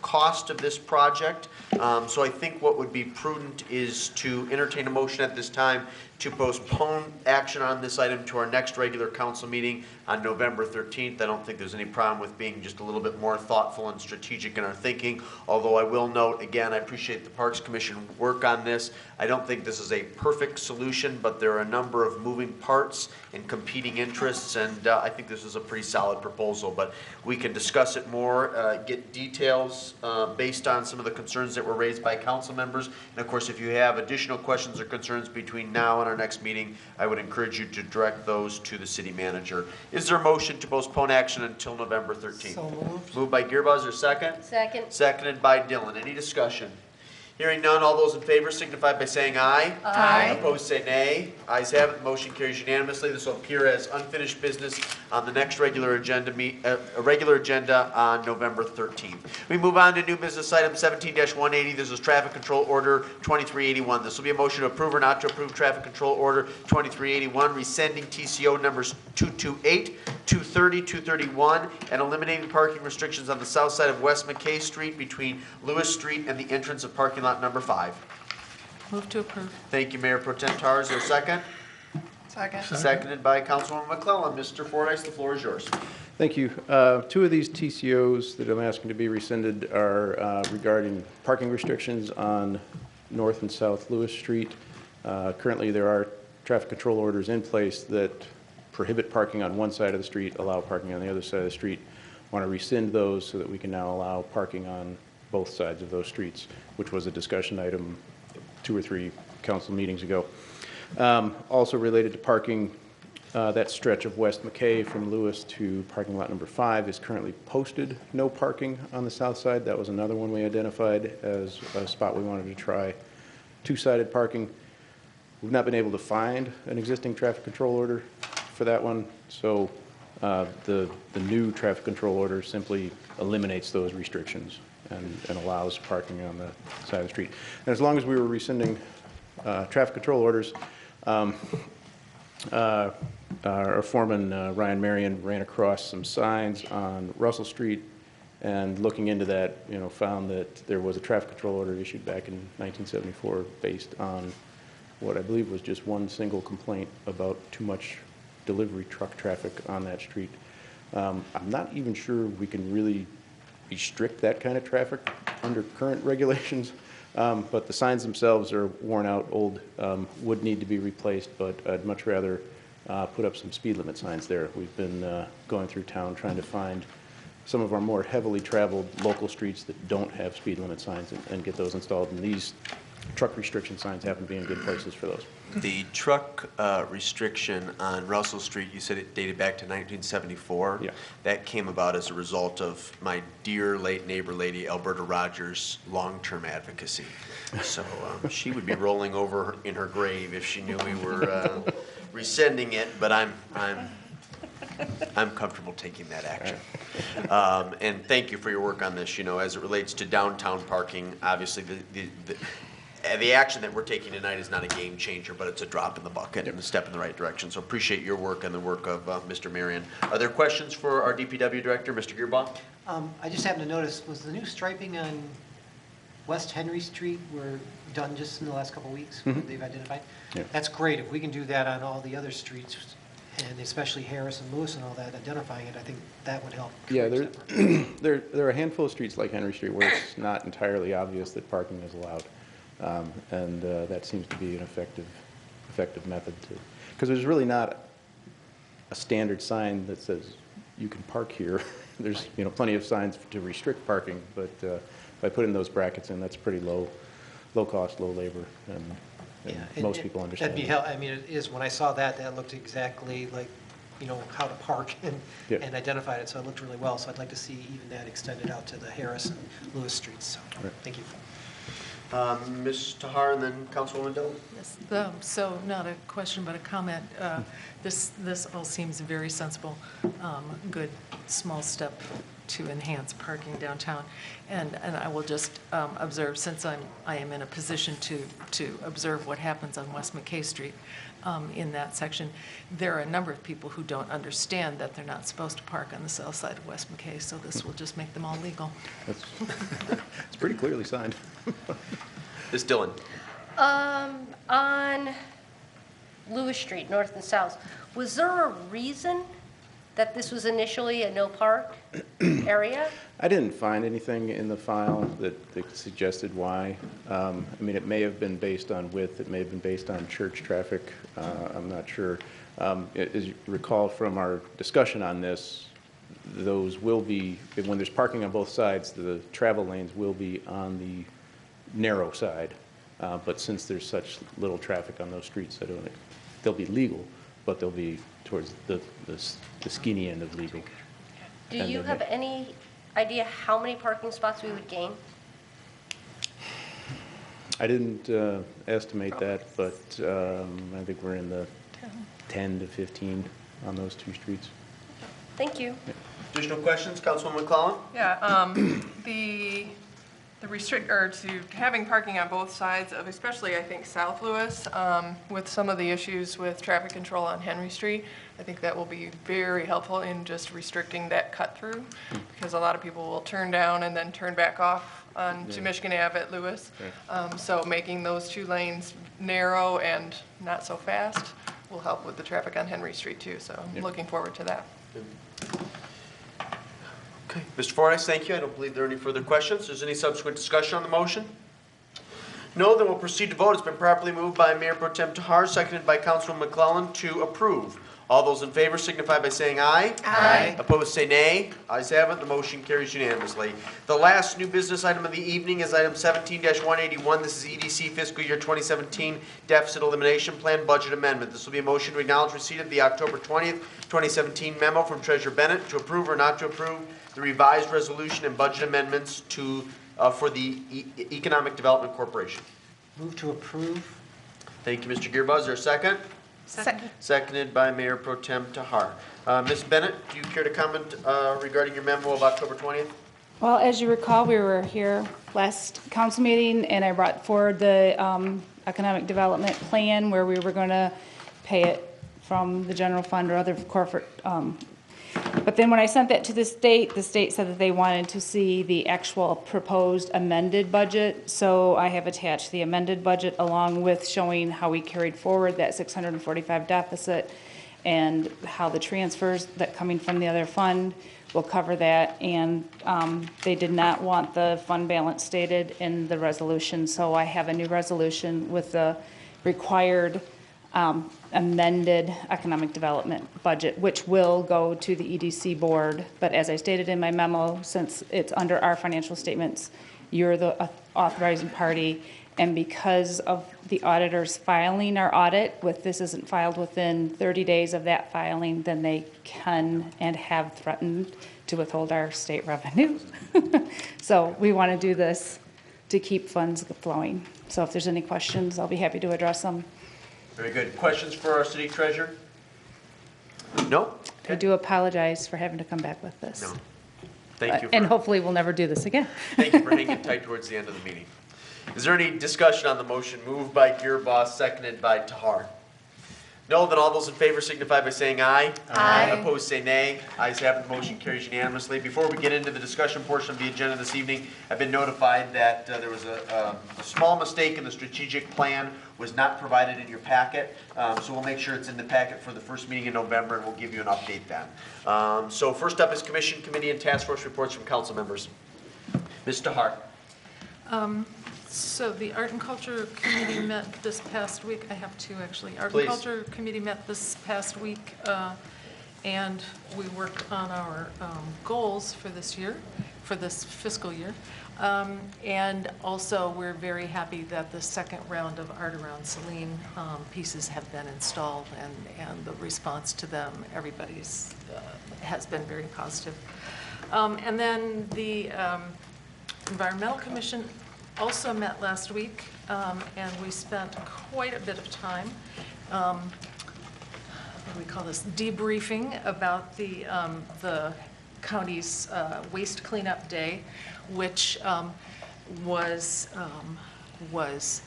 cost of this project. So I think what would be prudent is to entertain a motion at this time to postpone action on this item to our next regular council meeting on November 13th. I don't think there's any problem with being just a little bit more thoughtful and strategic in our thinking, although I will note, again, I appreciate the Parks Commission work on this. I don't think this is a perfect solution, but there are a number of moving parts and competing interests, and I think this is a pretty solid proposal. But we can discuss it more, get details based on some of the concerns that were raised by council members. And of course, if you have additional questions or concerns between now and our next meeting, I would encourage you to direct those to the city manager. Is there a motion to postpone action until November 13th? So moved. Moved by Gearba, is there a second? Second. Seconded by Dillon. Any discussion? Hearing none, all those in favor signify by saying aye. Aye. Opposed, say nay. Ayes have it, the motion carries unanimously. This will appear as unfinished business on the next regular agenda on November 13th. We move on to new business item 17-180. This is traffic control order 2381. This will be a motion to approve or not to approve traffic control order 2381, rescinding TCO numbers 228, 230, 231, and eliminating parking restrictions on the south side of West McKay Street between Lewis Street and the entrance of parking lot number 5. Move to approve. Thank you, Mayor Pro Tem Tahar. Is there a second? Second. Seconded by Councilwoman McClellan. Mr. Fordyce, the floor is yours. Thank you. Two of these TCOs that I'm asking to be rescinded are regarding parking restrictions on North and South Lewis Street. Currently, there are traffic control orders in place that prohibit parking on one side of the street, allow parking on the other side of the street. Want to rescind those so that we can now allow parking on both sides of those streets, which was a discussion item 2 or 3 council meetings ago. Also related to parking, that stretch of West McKay from Lewis to parking lot number 5 is currently posted no parking on the south side. That was another one we identified as a spot we wanted to try. 2-sided parking. We've not been able to find an existing traffic control order for that one, so the new traffic control order simply eliminates those restrictions and allows parking on the side of the street. And as long as we were rescinding traffic control orders, our foreman, Ryan Marion, ran across some signs on Russell Street, and looking into that, found that there was a traffic control order issued back in 1974 based on what I believe was just one single complaint about too much delivery truck traffic on that street. I'm not even sure we can really restrict that kind of traffic under current regulations, but the signs themselves are worn out, old, would need to be replaced, but I'd much rather put up some speed limit signs there. We've been going through town trying to find some of our more heavily traveled local streets that don't have speed limit signs and get those installed, and these truck restriction signs happen to be in good places for those. The truck restriction on Russell Street, you said it dated back to 1974. Yeah. That came about as a result of my dear late neighbor lady, Alberta Rogers' long-term advocacy. So she would be rolling over in her grave if she knew we were rescinding it, but I'm comfortable taking that action. And thank you for your work on this. As it relates to downtown parking, obviously the action that we're taking tonight is not a game changer, but it's a drop in the bucket and a step in the right direction. So appreciate your work and the work of Mr. Marion. Are there questions for our DPW director, Mr. Gearbaugh? I just happened to notice, was the new striping on West Henry Street done just in the last couple of weeks? Mm-hmm. They've identified? Yeah. That's great. If we can do that on all the other streets, and especially Harris and Lewis and all that, identifying it, I think that would help. Yeah, there are a handful of streets like Henry Street where it's not entirely obvious that parking is allowed. And that seems to be an effective method because there's really not a standard sign that says you can park here. There's plenty of signs to restrict parking, but by putting those brackets in, that's pretty low cost, low labor, and most people understand. That'd be I mean, it is. When I saw that looked exactly like how to park and identified it, so it looked really well. So I'd like to see even that extended out to the Harris and Lewis streets. So right. Thank you. Ms. Tahar and then Councilwoman Dillon. Yes, so not a question, but a comment. This all seems very sensible. Good small step to enhance parking downtown. And I will just observe, since I am in a position to observe what happens on West McKay Street in that section, there are a number of people who don't understand that they're not supposed to park on the south side of West McKay, so this will just make them all legal. It's pretty clearly signed. Ms. Dillon? On Lewis Street, north and south, was there a reason that this was initially a no park area? I didn't find anything in the file that suggested why. I mean, it may have been based on width, it may have been based on church traffic, I'm not sure. As you recall from our discussion on this, those will be, when there's parking on both sides, the travel lanes will be on the narrow side. But since there's such little traffic on those streets, they'll be legal, but they'll be towards the skinny end of legal. Do you have any idea how many parking spots we would gain? I didn't estimate that, but I think we're in the 10 to 15 on those two streets. Thank you. Additional questions, Councilwoman McClellan? Yeah, the to having parking on both sides of, especially I think South Lewis, with some of the issues with traffic control on Henry Street, I think that will be very helpful in just restricting that cut through, because a lot of people will turn down and then turn back off onto Michigan Ave at Lewis. So making those two lanes narrow and not so fast will help with the traffic on Henry Street too. So I'm looking forward to that. Okay, Mr. Fordyce, thank you. I don't believe there are any further questions. Is there any subsequent discussion on the motion? No, then we'll proceed to vote. It's been properly moved by Mayor Pro Tem Tahar, seconded by Councilwoman McClellan to approve. All those in favor signify by saying aye. Aye. Opposed, say nay. Ayes have it. The motion carries unanimously. The last new business item of the evening is item 17-181. This is EDC Fiscal Year 2017 Deficit Elimination Plan Budget Amendment. This will be a motion to acknowledge receipt of the October 20th, 2017 memo from Treasurer Bennett to approve or not to approve the revised resolution and budget amendments for the Economic Development Corporation. Move to approve. Thank you, Mr. Gearba. Is there a second? Second. Seconded by Mayor Pro Tem Tahar. Ms. Bennett, do you care to comment regarding your memo of October 20th? Well, as you recall, we were here last council meeting, and I brought forward the economic development plan where we were going to pay it from the general fund or other corporate. But then when I sent that to the state said that they wanted to see the actual proposed amended budget. So I have attached the amended budget along with showing how we carried forward that 645 deficit and how the transfers that coming from the other fund will cover that. And they did not want the fund balance stated in the resolution. So I have a new resolution with the required amended economic development budget, which will go to the EDC board. But as I stated in my memo, since it's under our financial statements, you're the authorizing party. And because of the auditors filing our audit, with this isn't filed within 30 days of that filing, then they can and have threatened to withhold our state revenue. So we want to do this to keep funds flowing. So if there's any questions, I'll be happy to address them. Very good. Questions for our city treasurer? No? I do apologize for having to come back with this. No. Thank you. And hopefully we'll never do this again. Thank you for hanging tight towards the end of the meeting. Is there any discussion on the motion moved by Gearboss, seconded by Tahar? No, then all those in favor signify by saying aye. Aye. Opposed, say nay. Ayes have it. The motion carries unanimously. Before we get into the discussion portion of the agenda this evening, I've been notified that there was a small mistake in the strategic plan, was not provided in your packet. So we'll make sure it's in the packet for the first meeting in November, and we'll give you an update then. So first up is commission, committee, and task force reports from council members. Ms. Tahar. So the Art and Culture Committee met this past week. I have two, actually. Art Please. and Culture Committee met this past week, and we worked on our goals for this year, for this fiscal year. And also, we're very happy that the second round of Art Around Celine pieces have been installed, and the response to them, everybody's has been very positive. And then the Environmental Commission also met last week, and we spent quite a bit of time, what do we call this, debriefing about the county's waste cleanup day, which was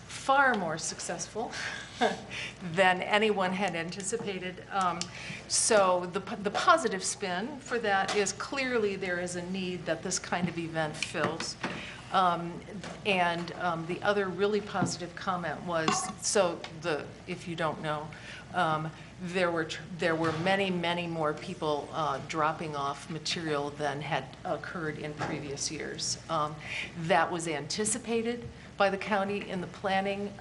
far more successful than anyone had anticipated. So the positive spin for that is clearly there is a need that this kind of event fills. The other really positive comment was, if you don't know, there were many more people dropping off material than had occurred in previous years. That was anticipated by the county in the planning.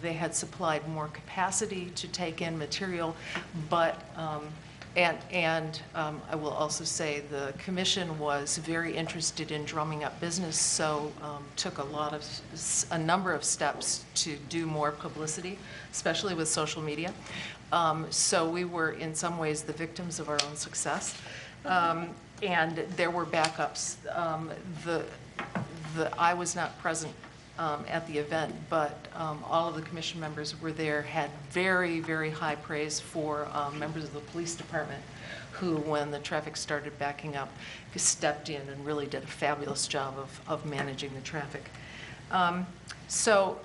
They had supplied more capacity to take in material, but I will also say the commission was very interested in drumming up business, so took a number of steps to do more publicity, especially with social media. So we were in some ways the victims of our own success. And there were backups. I was not present at the event, but all of the commission members were there, had very, very high praise for members of the police department who, when the traffic started backing up, stepped in and really did a fabulous job of managing the traffic. So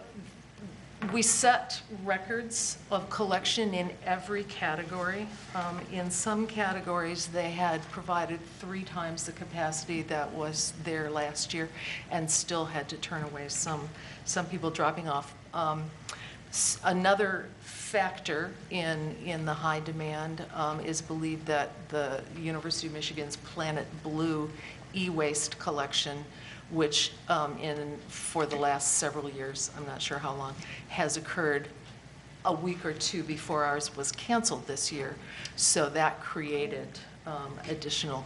we set records of collection in every category. In some categories, they had provided 3 times the capacity that was there last year and still had to turn away some people dropping off. Another factor in the high demand is believed that the University of Michigan's Planet Blue e-waste collection, which for the last several years, I'm not sure how long, has occurred a week or 2 before ours was canceled this year. So that created additional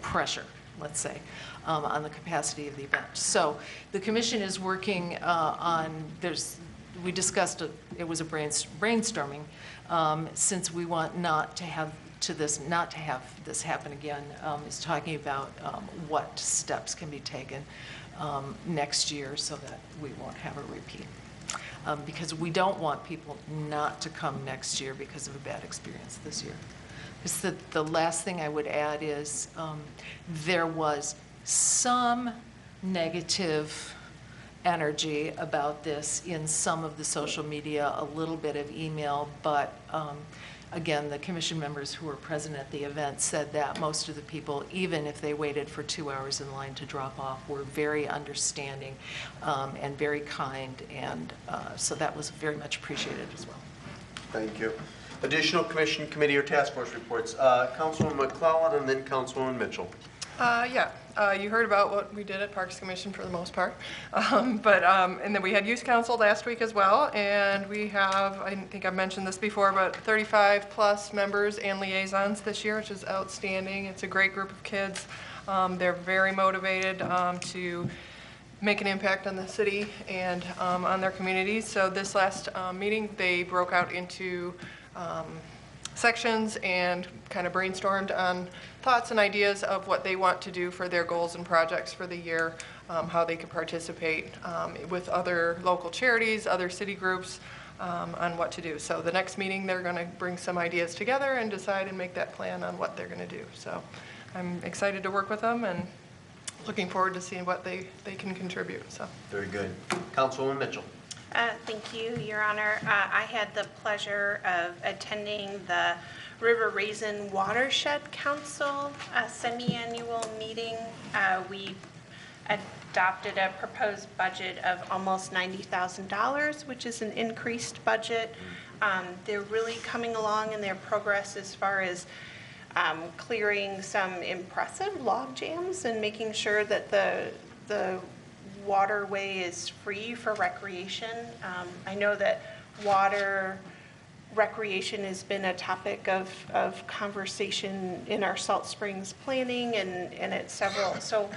pressure, let's say, on the capacity of the event. So the commission is working we discussed it was a brainstorming, since we want not to have this happen again, is talking about what steps can be taken next year so that we won't have a repeat. Because we don't want people not to come next year because of a bad experience this year. Because the last thing I would add is there was some negative energy about this in some of the social media, a little bit of email, but again, the commission members who were present at the event said that most of the people, even if they waited for 2 hours in line to drop off, were very understanding and very kind, and so that was very much appreciated as well. Thank you. Additional commission, committee, or task force reports. Councilwoman McClellan and then Councilwoman Mitchell. You heard about what we did at Parks Commission for the most part. And then we had Youth Council last week as well, and we have, I think I've mentioned this before, but 35 plus members and liaisons this year, which is outstanding. It's a great group of kids. They're very motivated to make an impact on the city and on their communities. So this last meeting, they broke out into sections and kind of brainstormed on thoughts and ideas of what they want to do for their goals and projects for the year, how they could participate with other local charities, other city groups on what to do. So the next meeting, they're going to bring some ideas together and decide and make that plan on what they're going to do. So I'm excited to work with them and looking forward to seeing what they can contribute. So very good. Councilwoman Mitchell. Thank you, Your Honor. I had the pleasure of attending the River Raisin Watershed Council semi-annual meeting. We adopted a proposed budget of almost $90,000, which is an increased budget. They're really coming along in their progress as far as clearing some impressive log jams and making sure that the waterway is free for recreation. I know that water recreation has been a topic of conversation in our Salt Springs planning and at several. So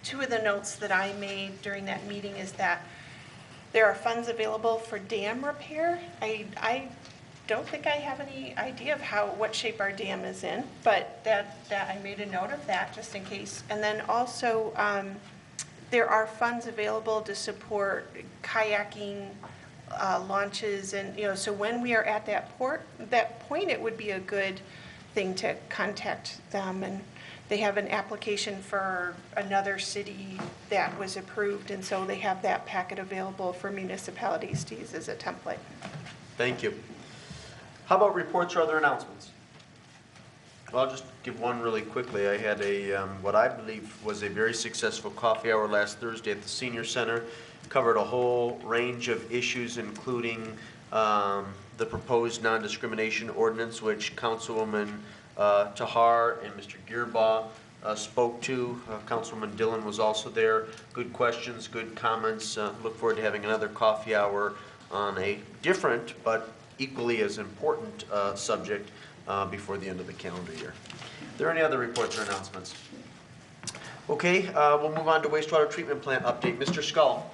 2 of the notes that I made during that meeting is that there are funds available for dam repair. I don't think I have any idea of what shape our dam is in, but that I made a note of that just in case. And then also, there are funds available to support kayaking launches and, so when we are at that point, it would be a good thing to contact them. And they have an application for another city that was approved, and so they have that packet available for municipalities to use as a template. Thank you. How about reports or other announcements? Well, I'll just give one really quickly. I had what I believe was a very successful coffee hour last Thursday at the Senior Center. Covered a whole range of issues, including the proposed non-discrimination ordinance, which Councilwoman Tahar and Mr. Gearbaugh spoke to. Councilwoman Dillon was also there. Good questions, good comments. Look forward to having another coffee hour on a different but equally as important subject before the end of the calendar year. Are there any other reports or announcements? Okay, we'll move on to wastewater treatment plant update. Mr. Scull.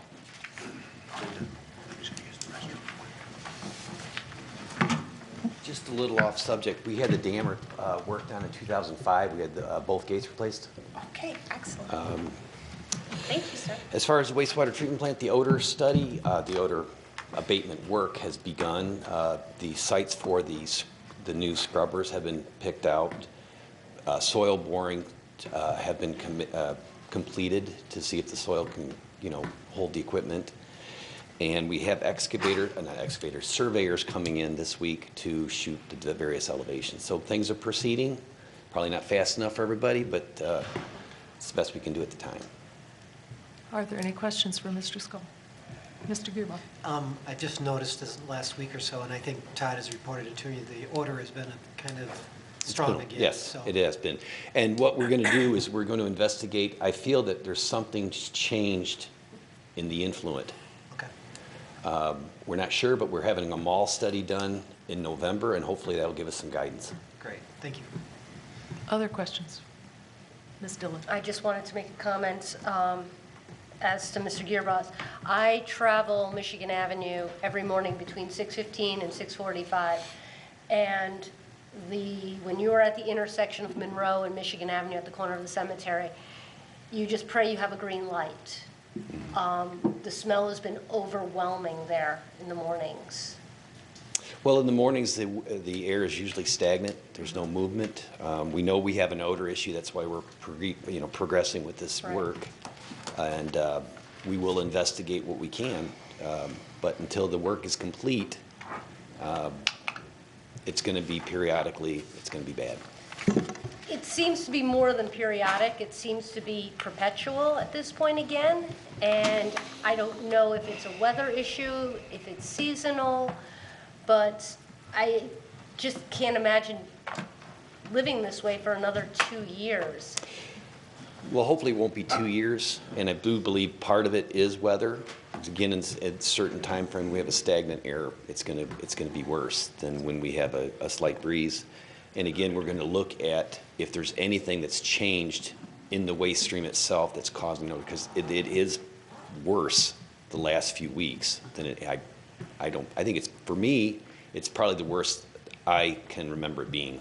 Just a little off subject. We had the dam worked on in 2005. We had both gates replaced. Okay, excellent. Thank you, sir. As far as the wastewater treatment plant, the odor study, the odor abatement work has begun. The sites for the new scrubbers have been picked out. Soil boring have been completed to see if the soil can, hold the equipment. And we have surveyors coming in this week to shoot the various elevations. So things are proceeding. Probably not fast enough for everybody, but it's the best we can do at the time. Are there any questions for Mr. Scull? Mr. Gearbaugh. I just noticed this last week or so, and I think Todd has reported it to you, the odor has been kind of strong again. Yes, so. it has been. And what we're going to do is we're going to investigate. I feel that there's something changed in the influent. Okay. We're not sure, but we're having a mall study done in November, and hopefully that'll give us some guidance. Great, thank you. Other questions? Ms. Dillon. I just wanted to make a comment as to Mr. Gearboss. I travel Michigan Avenue every morning between 6:15 and 6:45, and when you are at the intersection of Monroe and Michigan Avenue at the corner of the cemetery, you just pray you have a green light. The smell has been overwhelming there in the mornings. Well, in the mornings, the air is usually stagnant. There's no movement. We know we have an odor issue. That's why we're progressing with this work. And we will investigate what we can. But until the work is complete, it's going to be periodically, it's going to be bad. It seems to be more than periodic. It seems to be perpetual at this point again. And I don't know if it's a weather issue, if it's seasonal, but I just can't imagine living this way for another 2 years. Well, hopefully it won't be 2 years, and I do believe part of it is weather. Again, at a certain time frame, we have a stagnant air. It's going to be worse than when we have a slight breeze. And again, we're going to look at if there's anything that's changed in the waste stream itself that's causing it, because it is worse the last few weeks than I think it's, for me, it's probably the worst I can remember it being.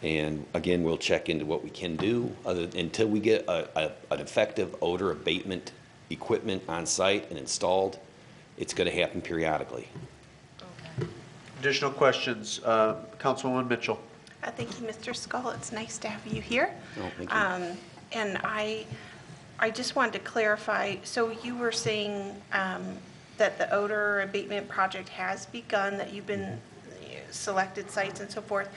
And again, we'll check into what we can do until we get an effective odor abatement equipment on site and installed. It's going to happen periodically. Additional questions? Councilwoman Mitchell. Thank you, Mr. Scull. It's nice to have you here. Oh, thank you. And I just wanted to clarify, so you were saying that the odor abatement project has begun, that you've been selected sites and so forth.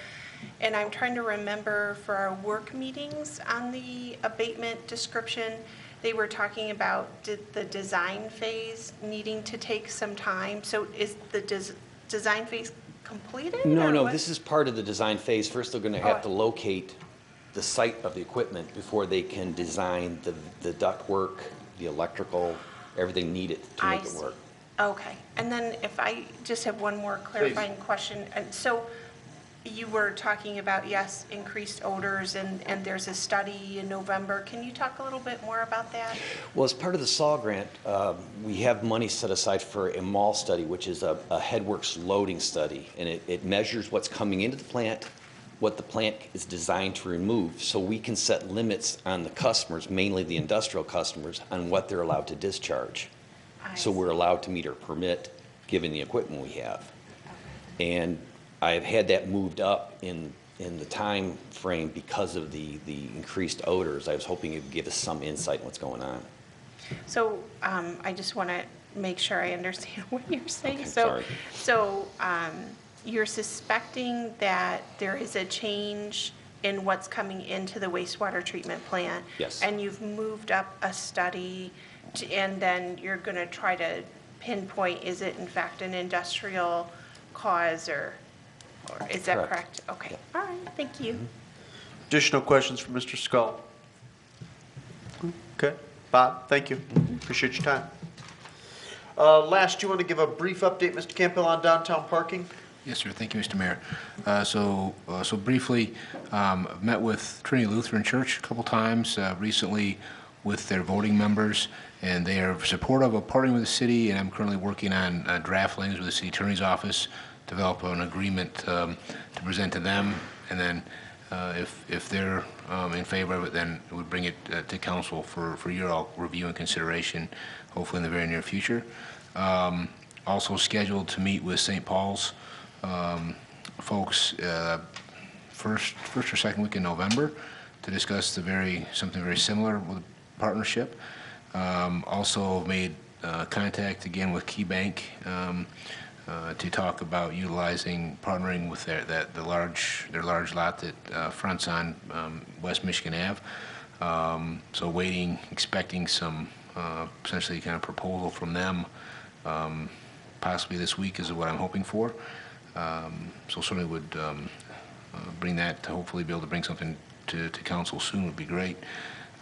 And I'm trying to remember for our work meetings on the abatement description, they were talking about the design phase needing to take some time. So is the design phase completed? No, this is part of the design phase. First, they're going to have to locate the site of the equipment before they can design the ductwork, the electrical, everything needed to make it work. Okay. And then if I just have one more clarifying question. And so you were talking about, yes, increased odors, and there's a study in November. Can you talk a little bit more about that? Well, as part of the SAW grant, we have money set aside for a mall study, which is a headworks loading study, and it measures what's coming into the plant, what the plant is designed to remove, so we can set limits on the customers, mainly the industrial customers, on what they're allowed to discharge. So we're allowed to meet our permit, given the equipment we have. And I've had that moved up in the time frame because of the increased odors. I was hoping it would give us some insight on what's going on. So I just want to make sure I understand what you're saying. Okay, So, sorry. so you're suspecting that there is a change in what's coming into the wastewater treatment plant? Yes. And you've moved up a study, and then you're going to try to pinpoint, is it in fact an industrial cause, or is that correct? Okay, all right, thank you. Additional questions for Mr. Scull? Okay, Bob, thank you. Appreciate your time. Last, you want to give a brief update, Mr. Campbell, on downtown parking? Yes, sir. Thank you, Mr. Mayor. So briefly, met with Trinity Lutheran Church a couple times recently with their voting members, and they are supportive of partnering with the city, and I'm currently working on draft language with the city attorney's office, develop an agreement to present to them, and then if they're in favor of it, then we would bring it to council for your all review and consideration, hopefully in the very near future. Also scheduled to meet with St. Paul's folks first or second week in November to discuss something very similar with a partnership. Also made contact again with Key Bank to talk about partnering with their large lot that fronts on West Michigan Ave. So expecting some essentially kind of proposal from them possibly this week is what I'm hoping for. So certainly would bring that to hopefully be able to bring something to council soon would be great.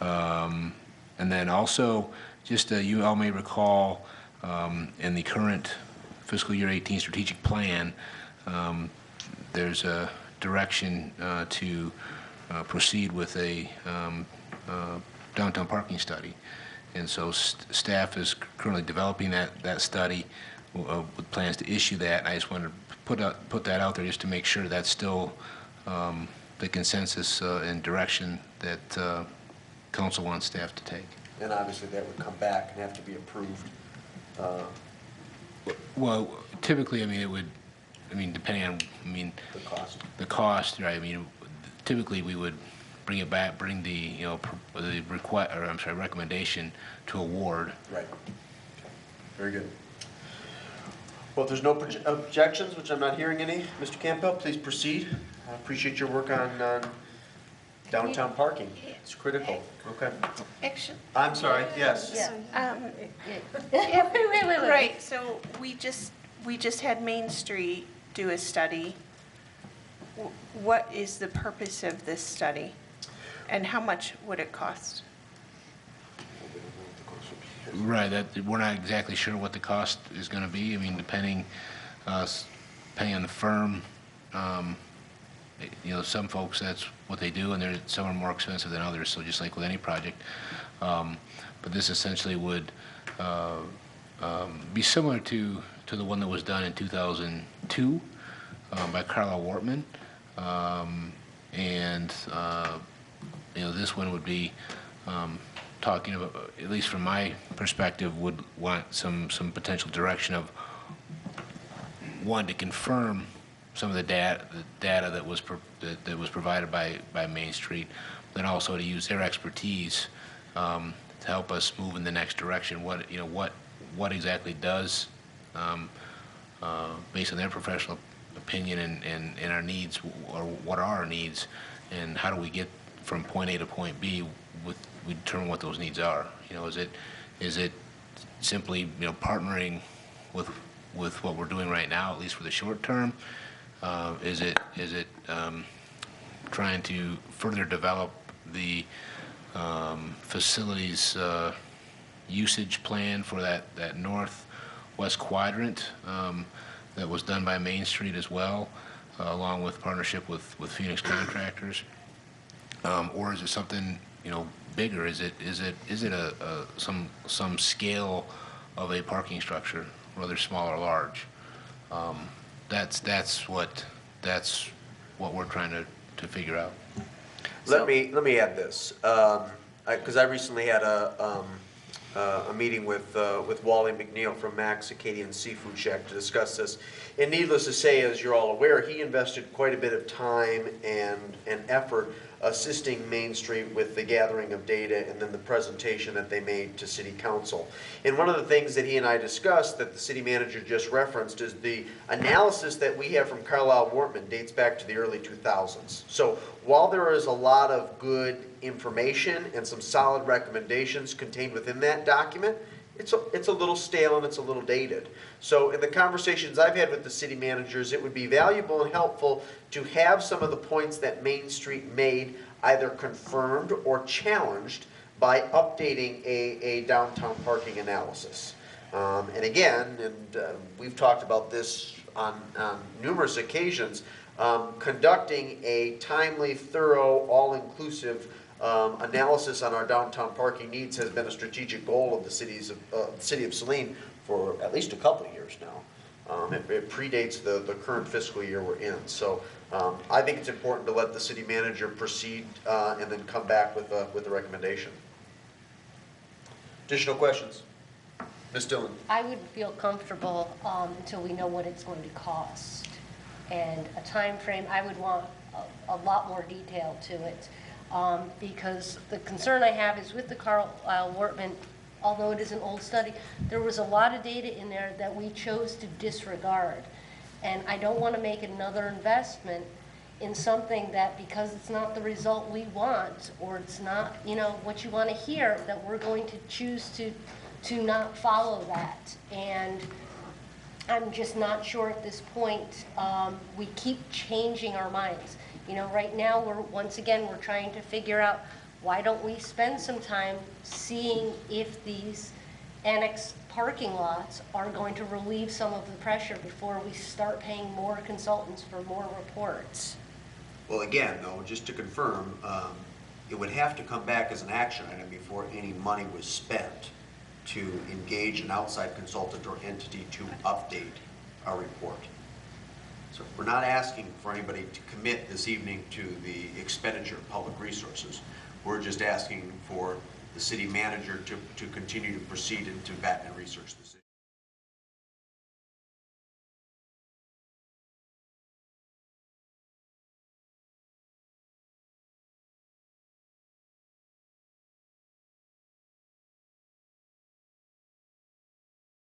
And then also, just you all may recall in the current fiscal year 18 strategic plan, there's a direction to proceed with a downtown parking study. And so staff is currently developing that study with plans to issue that. And I just wanted to put that out there just to make sure that's still the consensus and direction that council wants staff to take. And obviously that would come back and have to be approved. Well, typically, depending on, the cost, right? Typically we would bring it back, bring the recommendation to award. Right. Very good. Well, if there's no objections, which I'm not hearing any, Mr. Campbell, please proceed. I appreciate your work on downtown parking. It's critical. Okay. Actually. I'm sorry, yes. Wait. Right, so we just had Main Street do a study. What is the purpose of this study? And how much would it cost? Right, we're not exactly sure what the cost is going to be. Depending on the firm, some folks, that's what they do, and some are more expensive than others, so just like with any project. But this essentially would be similar to the one that was done in 2002 by Carlisle Wortman. This one would be talking about, at least from my perspective, would want some potential direction of, one, to confirm some of the data that was provided by Main Street, then also to use their expertise to help us move in the next direction. What exactly does, based on their professional opinion and our needs, or what are our needs, and how do we get from point A to point B? We determine what those needs are. Is it simply partnering with what we're doing right now, at least for the short term? Is it trying to further develop the facilities usage plan for that northwest quadrant that was done by Main Street as well, along with partnership with Phoenix Contractors? Or is it something bigger? Is it some scale of a parking structure, whether small or large? That's what we're trying to figure out. Let me add this, because I recently had a a meeting with Wally McNeil from Max Acadian Seafood Shack to discuss this. And needless to say, as you're all aware, he invested quite a bit of time and effort assisting Main Street with the gathering of data and then the presentation that they made to City Council. And one of the things that he and I discussed that the city manager just referenced is the analysis that we have from Carlisle Wortman dates back to the early 2000s. So while there is a lot of good information and some solid recommendations contained within that document, it's a little stale and it's a little dated. So in the conversations I've had with the city managers, it would be valuable and helpful to have some of the points that Main Street made either confirmed or challenged by updating a downtown parking analysis. And again, we've talked about this on numerous occasions, conducting a timely, thorough, all-inclusive analysis on our downtown parking needs has been a strategic goal of the city of Saline for at least a couple of years now. It predates the current fiscal year we're in. So I think it's important to let the city manager proceed and then come back with a recommendation. Additional questions? Ms. Dillon. I would feel comfortable until we know what it's going to cost. And a time frame, I would want a lot more detail to it. Because the concern I have is with the Carlisle Wortman, although it is an old study, there was a lot of data in there that we chose to disregard. And I don't want to make another investment in something that, because it's not the result we want, or it's not, you know, what you want to hear, that we're going to choose to not follow that. And I'm just not sure at this point. We keep changing our minds. You know, right now, we're trying to figure out, why don't we spend some time seeing if these annex parking lots are going to relieve some of the pressure before we start paying more consultants for more reports. Well, again, though, just to confirm, it would have to come back as an action item before any money was spent to engage an outside consultant or entity to update our report. So we're not asking for anybody to commit this evening to the expenditure of public resources. We're just asking for the city manager to continue to proceed and to vet and research the city.